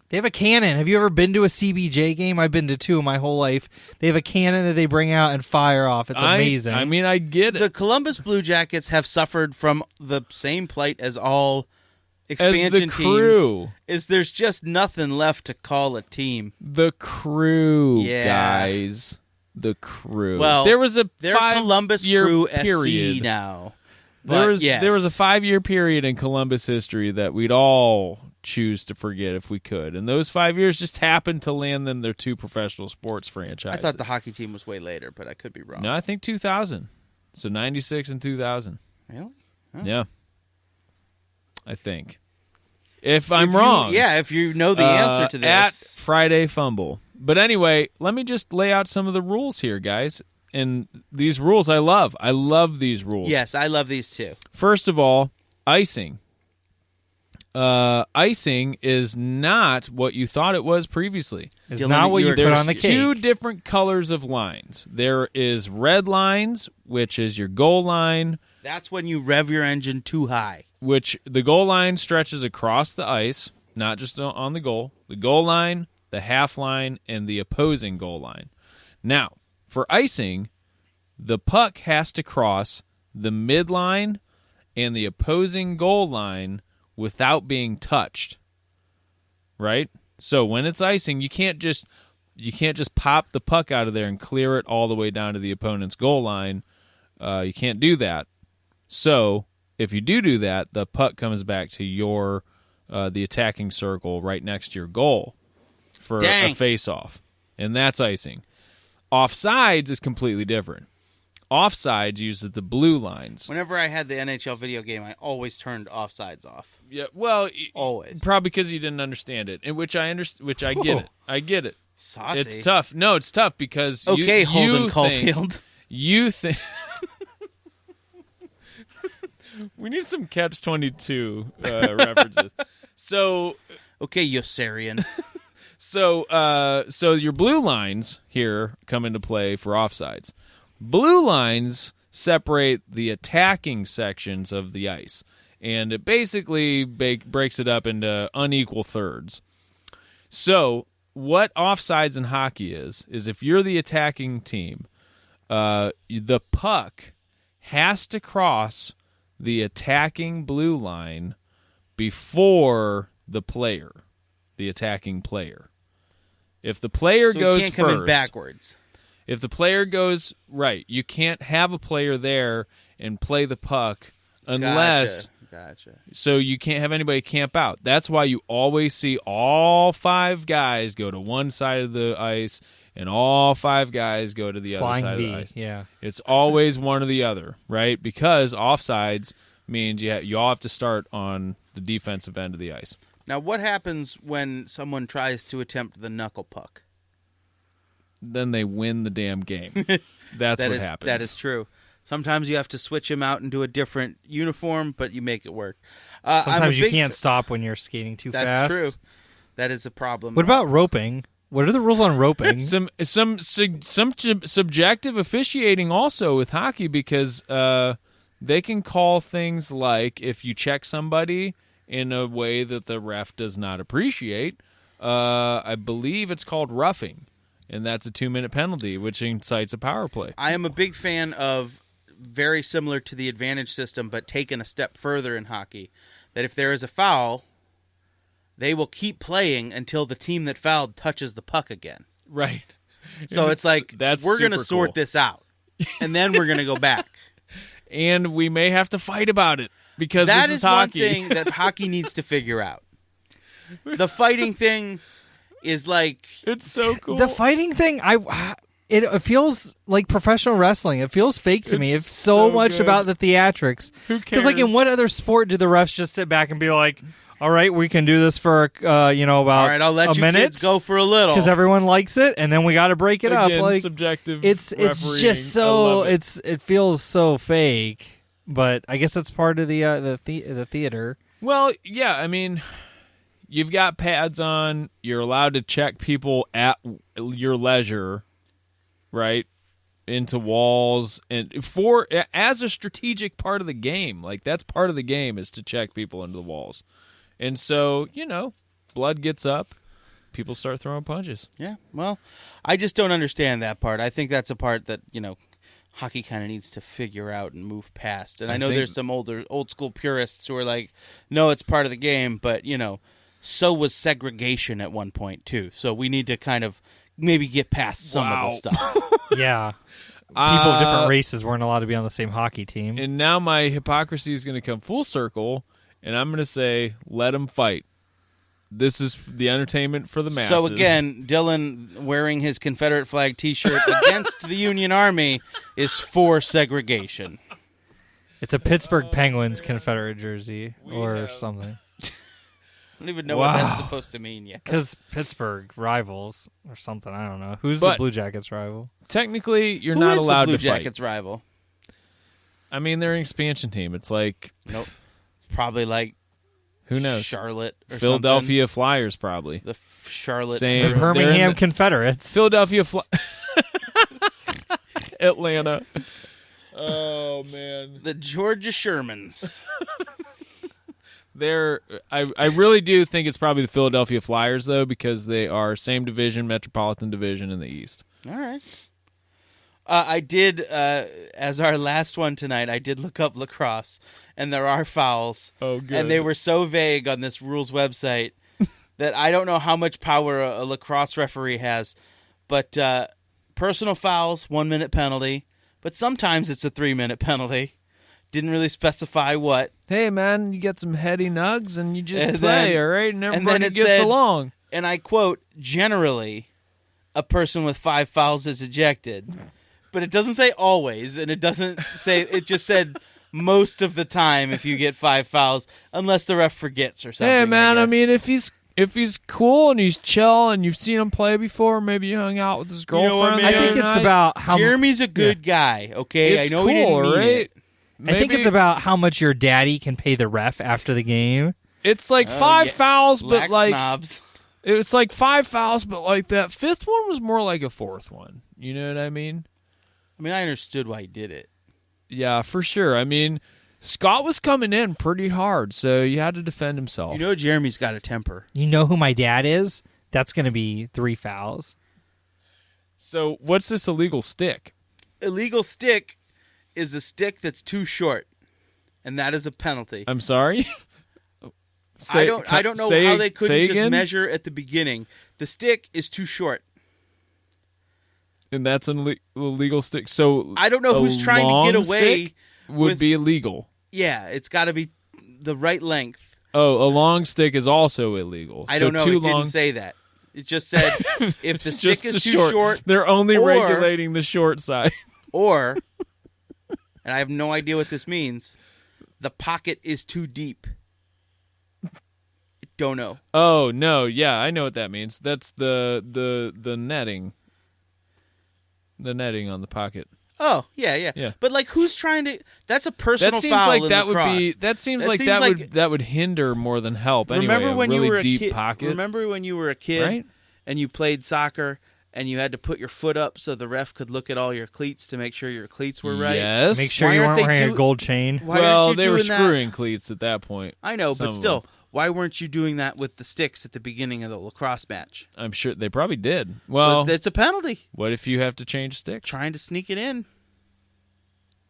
[SPEAKER 3] They have a cannon. Have you ever been to a CBJ game? I've been to 2 my whole life. They have a cannon that they bring out and fire off. It's amazing.
[SPEAKER 2] I mean, I get it.
[SPEAKER 1] The Columbus Blue Jackets have suffered from the same plight as all expansion
[SPEAKER 2] teams.
[SPEAKER 1] Is there's just nothing left to call a team.
[SPEAKER 2] The Crew, guys. The Crew.
[SPEAKER 1] Well,
[SPEAKER 2] there was
[SPEAKER 1] their Columbus Crew
[SPEAKER 2] period
[SPEAKER 1] SC now.
[SPEAKER 2] There was a 5-year period in Columbus history that we'd all choose to forget if we could, and those 5 years just happened to land them their 2 professional sports franchises.
[SPEAKER 1] I thought the hockey team was way later, but I could be wrong.
[SPEAKER 2] No, I think 2000. So 96 and 2000.
[SPEAKER 1] Really? Huh.
[SPEAKER 2] Yeah. I think. If I'm wrong.
[SPEAKER 1] If you know the answer to this.
[SPEAKER 2] At Friday Fumble. But anyway, let me just lay out some of the rules here, guys. And these rules I love. I love these rules.
[SPEAKER 1] Yes, I love these too.
[SPEAKER 2] First of all, icing. Icing is not what you thought it was previously.
[SPEAKER 3] It's not what you put on the cake.
[SPEAKER 2] There's 2 different colors of lines. There is red lines, which is your goal line.
[SPEAKER 1] That's when you rev your engine too high.
[SPEAKER 2] Which the goal line stretches across the ice, not just on the goal. The goal line, the half line, and the opposing goal line. Now, for icing, the puck has to cross the midline and the opposing goal line without being touched. Right? So when it's icing, you can't just pop the puck out of there and clear it all the way down to the opponent's goal line. You can't do that. So if you do that, the puck comes back to your the attacking circle right next to your goal for a face-off, and that's icing. Offsides is completely different. Offsides uses the blue lines.
[SPEAKER 1] Whenever I had the NHL video game, I always turned offsides off.
[SPEAKER 2] Yeah, well,
[SPEAKER 1] always.
[SPEAKER 2] Probably because you didn't understand it, and which I get it. I get it.
[SPEAKER 1] Saucy.
[SPEAKER 2] It's tough. No, it's tough because
[SPEAKER 1] Holden Caulfield.
[SPEAKER 2] You think we need some Catch-22 references. So,
[SPEAKER 1] okay, Yossarian.
[SPEAKER 2] So your blue lines here come into play for offsides. Blue lines separate the attacking sections of the ice, and it basically breaks it up into unequal thirds. So what offsides in hockey is if you're the attacking team, the puck has to cross the attacking blue line before the player, the attacking player. If the player goes
[SPEAKER 1] can't come in backwards.
[SPEAKER 2] If the player goes right, you can't have a player there and play the puck unless.
[SPEAKER 1] Gotcha.
[SPEAKER 2] So you can't have anybody camp out. That's why you always see all 5 guys go to one side of the ice and all 5 guys go to the other side of the ice.
[SPEAKER 3] Yeah.
[SPEAKER 2] It's always one or the other, right? Because offsides means you all have to start on the defensive end of the ice.
[SPEAKER 1] Now, what happens when someone tries to attempt the knuckle puck?
[SPEAKER 2] Then they win the damn game. That's what happens.
[SPEAKER 1] That is true. Sometimes you have to switch him out into a different uniform, but you make it work.
[SPEAKER 3] Sometimes you can't stop when you're skating too fast.
[SPEAKER 1] That's true. That is a problem.
[SPEAKER 3] What about roping? What are the rules on roping?
[SPEAKER 2] some subjective officiating also with hockey, because they can call things like, if you check somebody in a way that the ref does not appreciate, I believe it's called roughing, and that's a 2-minute penalty, which incites a power play.
[SPEAKER 1] I am a big fan of, very similar to the advantage system, but taken a step further in hockey, that if there is a foul, they will keep playing until the team that fouled touches the puck again.
[SPEAKER 2] We're
[SPEAKER 1] going to sort this out, and then we're going to go back.
[SPEAKER 2] And we may have to fight about it, because
[SPEAKER 1] that
[SPEAKER 2] this is hockey.
[SPEAKER 1] One thing that hockey needs to figure out. The fighting thing is like...
[SPEAKER 2] It's so cool.
[SPEAKER 3] The fighting thing, it feels like professional wrestling. It feels fake to me. It's so much
[SPEAKER 2] good.
[SPEAKER 3] about the theatrics.
[SPEAKER 2] Who cares?
[SPEAKER 3] Because like in what other sport do the refs just sit back and be like, all right, we can do this for about
[SPEAKER 1] all right, I'll let
[SPEAKER 3] a minute,
[SPEAKER 1] kids go for a little,
[SPEAKER 3] because everyone likes it, and then we got to break it
[SPEAKER 2] Again,
[SPEAKER 3] up. Like
[SPEAKER 2] subjective.
[SPEAKER 3] It's just so it feels so fake. But I guess that's part of the theater.
[SPEAKER 2] Well, yeah, I mean, you've got pads on. You're allowed to check people at your leisure, right? Into walls, and as a strategic part of the game. Like, that's part of the game, is to check people into the walls. And so, blood gets up, people start throwing punches.
[SPEAKER 1] Yeah, well, I just don't understand that part. I think that's a part that, hockey kind of needs to figure out and move past. And I know there's some old school purists who are like, no, it's part of the game, but, so was segregation at one point, too. So we need to kind of maybe get past some of the stuff.
[SPEAKER 3] Yeah. People of different races weren't allowed to be on the same hockey team.
[SPEAKER 2] And now my hypocrisy is going to come full circle, and I'm going to say, let them fight. This is the entertainment for the masses.
[SPEAKER 1] So again, Dylan wearing his Confederate flag T-shirt against the Union Army is for segregation.
[SPEAKER 3] It's a Pittsburgh Penguins Confederate jersey something.
[SPEAKER 1] I don't even know what that's supposed to mean yet.
[SPEAKER 3] Because Pittsburgh rivals or something. I don't know. Who's the Blue Jackets rival?
[SPEAKER 2] Technically, you're not allowed to fight.
[SPEAKER 1] Who is the Blue Jackets rival?
[SPEAKER 2] I mean, they're an expansion team. It's like...
[SPEAKER 1] Nope. It's probably like...
[SPEAKER 2] Who knows?
[SPEAKER 1] Charlotte or
[SPEAKER 2] Philadelphia
[SPEAKER 1] something.
[SPEAKER 2] Flyers, probably.
[SPEAKER 1] The Charlotte...
[SPEAKER 3] The Birmingham Confederates.
[SPEAKER 2] Philadelphia Atlanta. Oh, man.
[SPEAKER 1] The Georgia Shermans.
[SPEAKER 2] I really do think it's probably the Philadelphia Flyers, though, because they are same division, Metropolitan Division in the East.
[SPEAKER 1] All right. I did, as our last one tonight, I did look up lacrosse, and there are fouls.
[SPEAKER 2] Oh, good.
[SPEAKER 1] And they were so vague on this rules website that I don't know how much power a lacrosse referee has. But personal fouls, 1-minute penalty. But sometimes it's a 3-minute penalty. Didn't really specify what.
[SPEAKER 2] Hey, man, you get some heady nugs and you just play, all right? And everybody gets along.
[SPEAKER 1] And I quote, generally, a person with 5 fouls is ejected. But it doesn't say always, and it doesn't say, it just said most of the time if you get 5 fouls, unless the ref forgets or something.
[SPEAKER 2] Hey, man, I mean, if he's cool and he's chill and you've seen him play before, maybe you hung out with his girlfriend.
[SPEAKER 3] I think it's about how
[SPEAKER 1] Jeremy's a good guy, okay?
[SPEAKER 2] It's
[SPEAKER 1] I know
[SPEAKER 2] cool,
[SPEAKER 1] he didn't mean
[SPEAKER 2] right?
[SPEAKER 1] it.
[SPEAKER 3] I think it's about how much your daddy can pay the ref after the game.
[SPEAKER 2] It's like 5 fouls, but like
[SPEAKER 1] snobs.
[SPEAKER 2] It's like 5 fouls, but like that 5th one was more like a 4th one. You know what I mean?
[SPEAKER 1] I mean, I understood why he did it.
[SPEAKER 2] Yeah, for sure. I mean, Scott was coming in pretty hard, so he had to defend himself.
[SPEAKER 1] You know, Jeremy's got a temper.
[SPEAKER 3] You know who my dad is? That's going to be 3 fouls.
[SPEAKER 2] So what's this illegal stick?
[SPEAKER 1] Illegal stick is a stick that's too short, and that is a penalty.
[SPEAKER 2] I'm sorry?
[SPEAKER 1] I don't know how they couldn't just measure at the beginning. The stick is too short.
[SPEAKER 2] And that's an illegal stick. So
[SPEAKER 1] I don't know who's trying to get away
[SPEAKER 2] would be illegal.
[SPEAKER 1] Yeah, it's got to be the right length.
[SPEAKER 2] Oh, a long stick is also illegal.
[SPEAKER 1] I don't know. It didn't say that. It just said if the stick is too short,
[SPEAKER 2] they're only regulating the short side.
[SPEAKER 1] Or, and I have no idea what this means, the pocket is too deep. Don't know.
[SPEAKER 2] Oh, no. Yeah, I know what that means. That's the netting. The netting on the pocket.
[SPEAKER 1] Oh, yeah. But like, who's trying to? That's a personal foul
[SPEAKER 2] like
[SPEAKER 1] in
[SPEAKER 2] that
[SPEAKER 1] lacrosse.
[SPEAKER 2] would be. That seems like that would hinder more than help.
[SPEAKER 1] Remember
[SPEAKER 2] anyway,
[SPEAKER 1] when
[SPEAKER 2] really
[SPEAKER 1] you were a
[SPEAKER 2] deep
[SPEAKER 1] kid?
[SPEAKER 2] pocket.
[SPEAKER 1] Remember when you were a kid,
[SPEAKER 2] right?
[SPEAKER 1] And you played soccer, and you had to put your foot up so the ref could look at all your cleats to make sure your cleats were right.
[SPEAKER 2] Yes.
[SPEAKER 3] Make sure you weren't wearing a gold chain.
[SPEAKER 2] Well, they were screwing cleats at that point.
[SPEAKER 1] I know, but still. Why weren't you doing that with the sticks at the beginning of the lacrosse match?
[SPEAKER 2] I'm sure they probably did. Well,
[SPEAKER 1] but it's a penalty.
[SPEAKER 2] What if you have to change sticks?
[SPEAKER 1] Trying to sneak it in.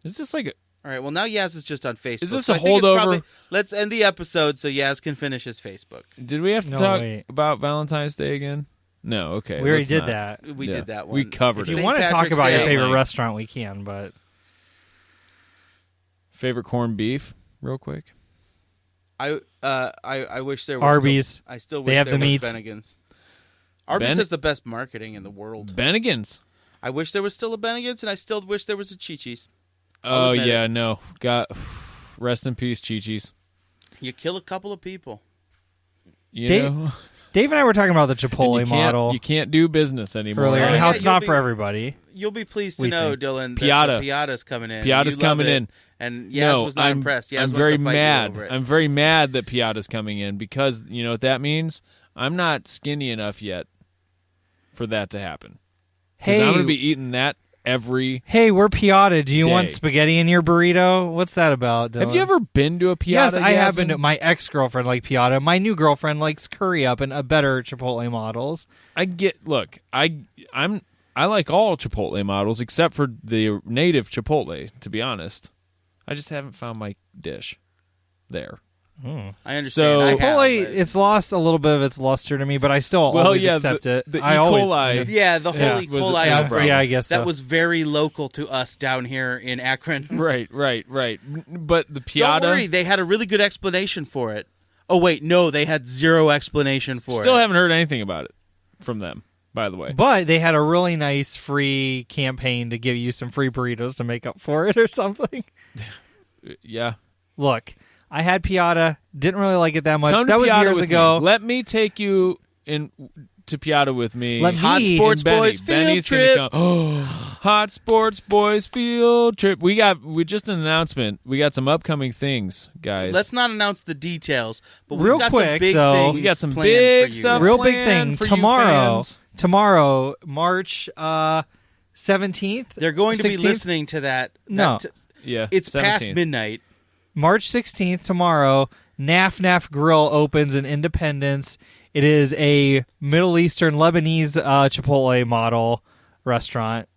[SPEAKER 2] Is this like
[SPEAKER 1] all right, well, now Yaz is just on Facebook.
[SPEAKER 2] Is this a holdover?
[SPEAKER 1] Let's end the episode so Yaz can finish his Facebook.
[SPEAKER 2] Did we have to talk about Valentine's Day again? No, okay.
[SPEAKER 3] We already did that.
[SPEAKER 1] We did that one.
[SPEAKER 2] We covered it.
[SPEAKER 3] If you want to talk about your favorite restaurant, we can, but...
[SPEAKER 2] Favorite corned beef, real quick?
[SPEAKER 1] I wish there was
[SPEAKER 3] Arby's.
[SPEAKER 1] I still wish
[SPEAKER 3] they have
[SPEAKER 1] there
[SPEAKER 3] the
[SPEAKER 1] was
[SPEAKER 3] meats.
[SPEAKER 1] Bennigan's. Arby's has the best marketing in the world.
[SPEAKER 2] Bennigan's.
[SPEAKER 1] I wish there was still a Bennigan's, and I still wish there was a Chi-Chi's.
[SPEAKER 2] Oh yeah, no. Rest in peace, Chi-Chi's.
[SPEAKER 1] You kill a couple of people.
[SPEAKER 3] Dave and I were talking about the Chipotle model.
[SPEAKER 2] You can't do business anymore.
[SPEAKER 3] Earlier, and how it's not for everybody.
[SPEAKER 1] You'll be pleased to know, Dylan,
[SPEAKER 2] Piata.
[SPEAKER 1] that Piata's coming in.
[SPEAKER 2] Piata's coming in.
[SPEAKER 1] And Yaz was not impressed. Yaz
[SPEAKER 2] I'm very mad. I'm very mad that Piata's coming in because you know what that means? I'm not skinny enough yet for that to happen. Because I'm going to be eating that every
[SPEAKER 3] we're Piata. Do you
[SPEAKER 2] day.
[SPEAKER 3] Want spaghetti in your burrito? What's that about, Dylan?
[SPEAKER 2] Have you ever been to a Piata?
[SPEAKER 3] Yes, I have been. My ex-girlfriend liked Piata. My new girlfriend likes Curry Up and better Chipotle models.
[SPEAKER 2] I like all Chipotle models except for the native Chipotle, to be honest. I just haven't found my dish there.
[SPEAKER 1] I understand.
[SPEAKER 3] Chipotle, it's lost a little bit of its luster to me, but I still always accept it.
[SPEAKER 2] The
[SPEAKER 3] I
[SPEAKER 2] E.
[SPEAKER 3] always,
[SPEAKER 2] coli.
[SPEAKER 1] The whole E. coli outbreak.
[SPEAKER 3] Yeah, I guess
[SPEAKER 1] that was very local to us down here in Akron.
[SPEAKER 2] Right. But the Piata...
[SPEAKER 1] Don't worry, they had a really good explanation for it. Oh, wait, no, they had zero explanation for it.
[SPEAKER 2] Still haven't heard anything about it from them, by the way.
[SPEAKER 3] But they had a really nice free campaign to give you some free burritos to make up for it or something.
[SPEAKER 2] Yeah.
[SPEAKER 3] Look, I had Piata, didn't really like it that much. That was years ago.
[SPEAKER 2] Let me take you to Piata with me.
[SPEAKER 1] Hot Sports Boys field trip.
[SPEAKER 2] Hot Sports Boys field trip. We just an announcement. We got some upcoming things, guys.
[SPEAKER 1] Let's not announce the details, but
[SPEAKER 3] real
[SPEAKER 1] got
[SPEAKER 3] quick,
[SPEAKER 1] some big
[SPEAKER 3] though,
[SPEAKER 1] things
[SPEAKER 2] we got some
[SPEAKER 1] planned
[SPEAKER 2] big
[SPEAKER 1] for you.
[SPEAKER 2] stuff.
[SPEAKER 3] Real big thing
[SPEAKER 2] for
[SPEAKER 3] tomorrow, March 17th.
[SPEAKER 1] They're going to
[SPEAKER 3] 16th?
[SPEAKER 1] be listening to that.
[SPEAKER 3] No.
[SPEAKER 2] Yeah,
[SPEAKER 1] It's
[SPEAKER 2] 17th.
[SPEAKER 1] past midnight.
[SPEAKER 3] March 16th, tomorrow, Naf Grill opens in Independence. It is a Middle Eastern Lebanese Chipotle model restaurant,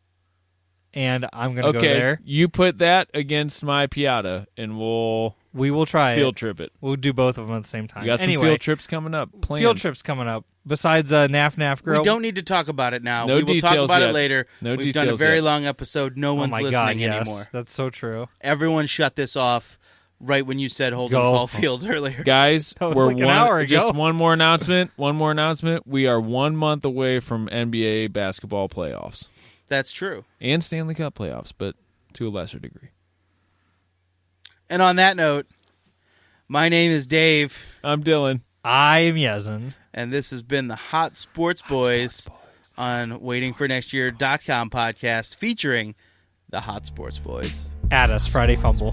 [SPEAKER 3] and I'm going to go there.
[SPEAKER 2] You put that against my Piata, and
[SPEAKER 3] we will try
[SPEAKER 2] field trip it.
[SPEAKER 3] We'll do both of them at the same time.
[SPEAKER 2] We got some field trips coming up. Planned.
[SPEAKER 3] Field trips coming up. Besides Naf Grill.
[SPEAKER 1] We don't need to talk about it now.
[SPEAKER 2] No
[SPEAKER 1] we will talk about it later.
[SPEAKER 2] No
[SPEAKER 1] We've
[SPEAKER 2] details
[SPEAKER 1] done a very
[SPEAKER 2] yet.
[SPEAKER 1] long episode. No one's listening anymore.
[SPEAKER 3] That's so true.
[SPEAKER 1] Everyone shut this off right when you said Holden Caulfield earlier.
[SPEAKER 2] Guys,
[SPEAKER 3] we're
[SPEAKER 2] like
[SPEAKER 3] an hour ago.
[SPEAKER 2] Just one more announcement. We are 1 month away from NBA basketball playoffs.
[SPEAKER 1] That's true.
[SPEAKER 2] And Stanley Cup playoffs, but to a lesser degree.
[SPEAKER 1] And on that note, my name is Dave.
[SPEAKER 2] I'm Dylan.
[SPEAKER 3] I'm Yazin.
[SPEAKER 1] And this has been the Hot Sports Boys on WaitingForNextYear.com podcast featuring the Hot Sports Boys.
[SPEAKER 3] At us, Friday Fumble.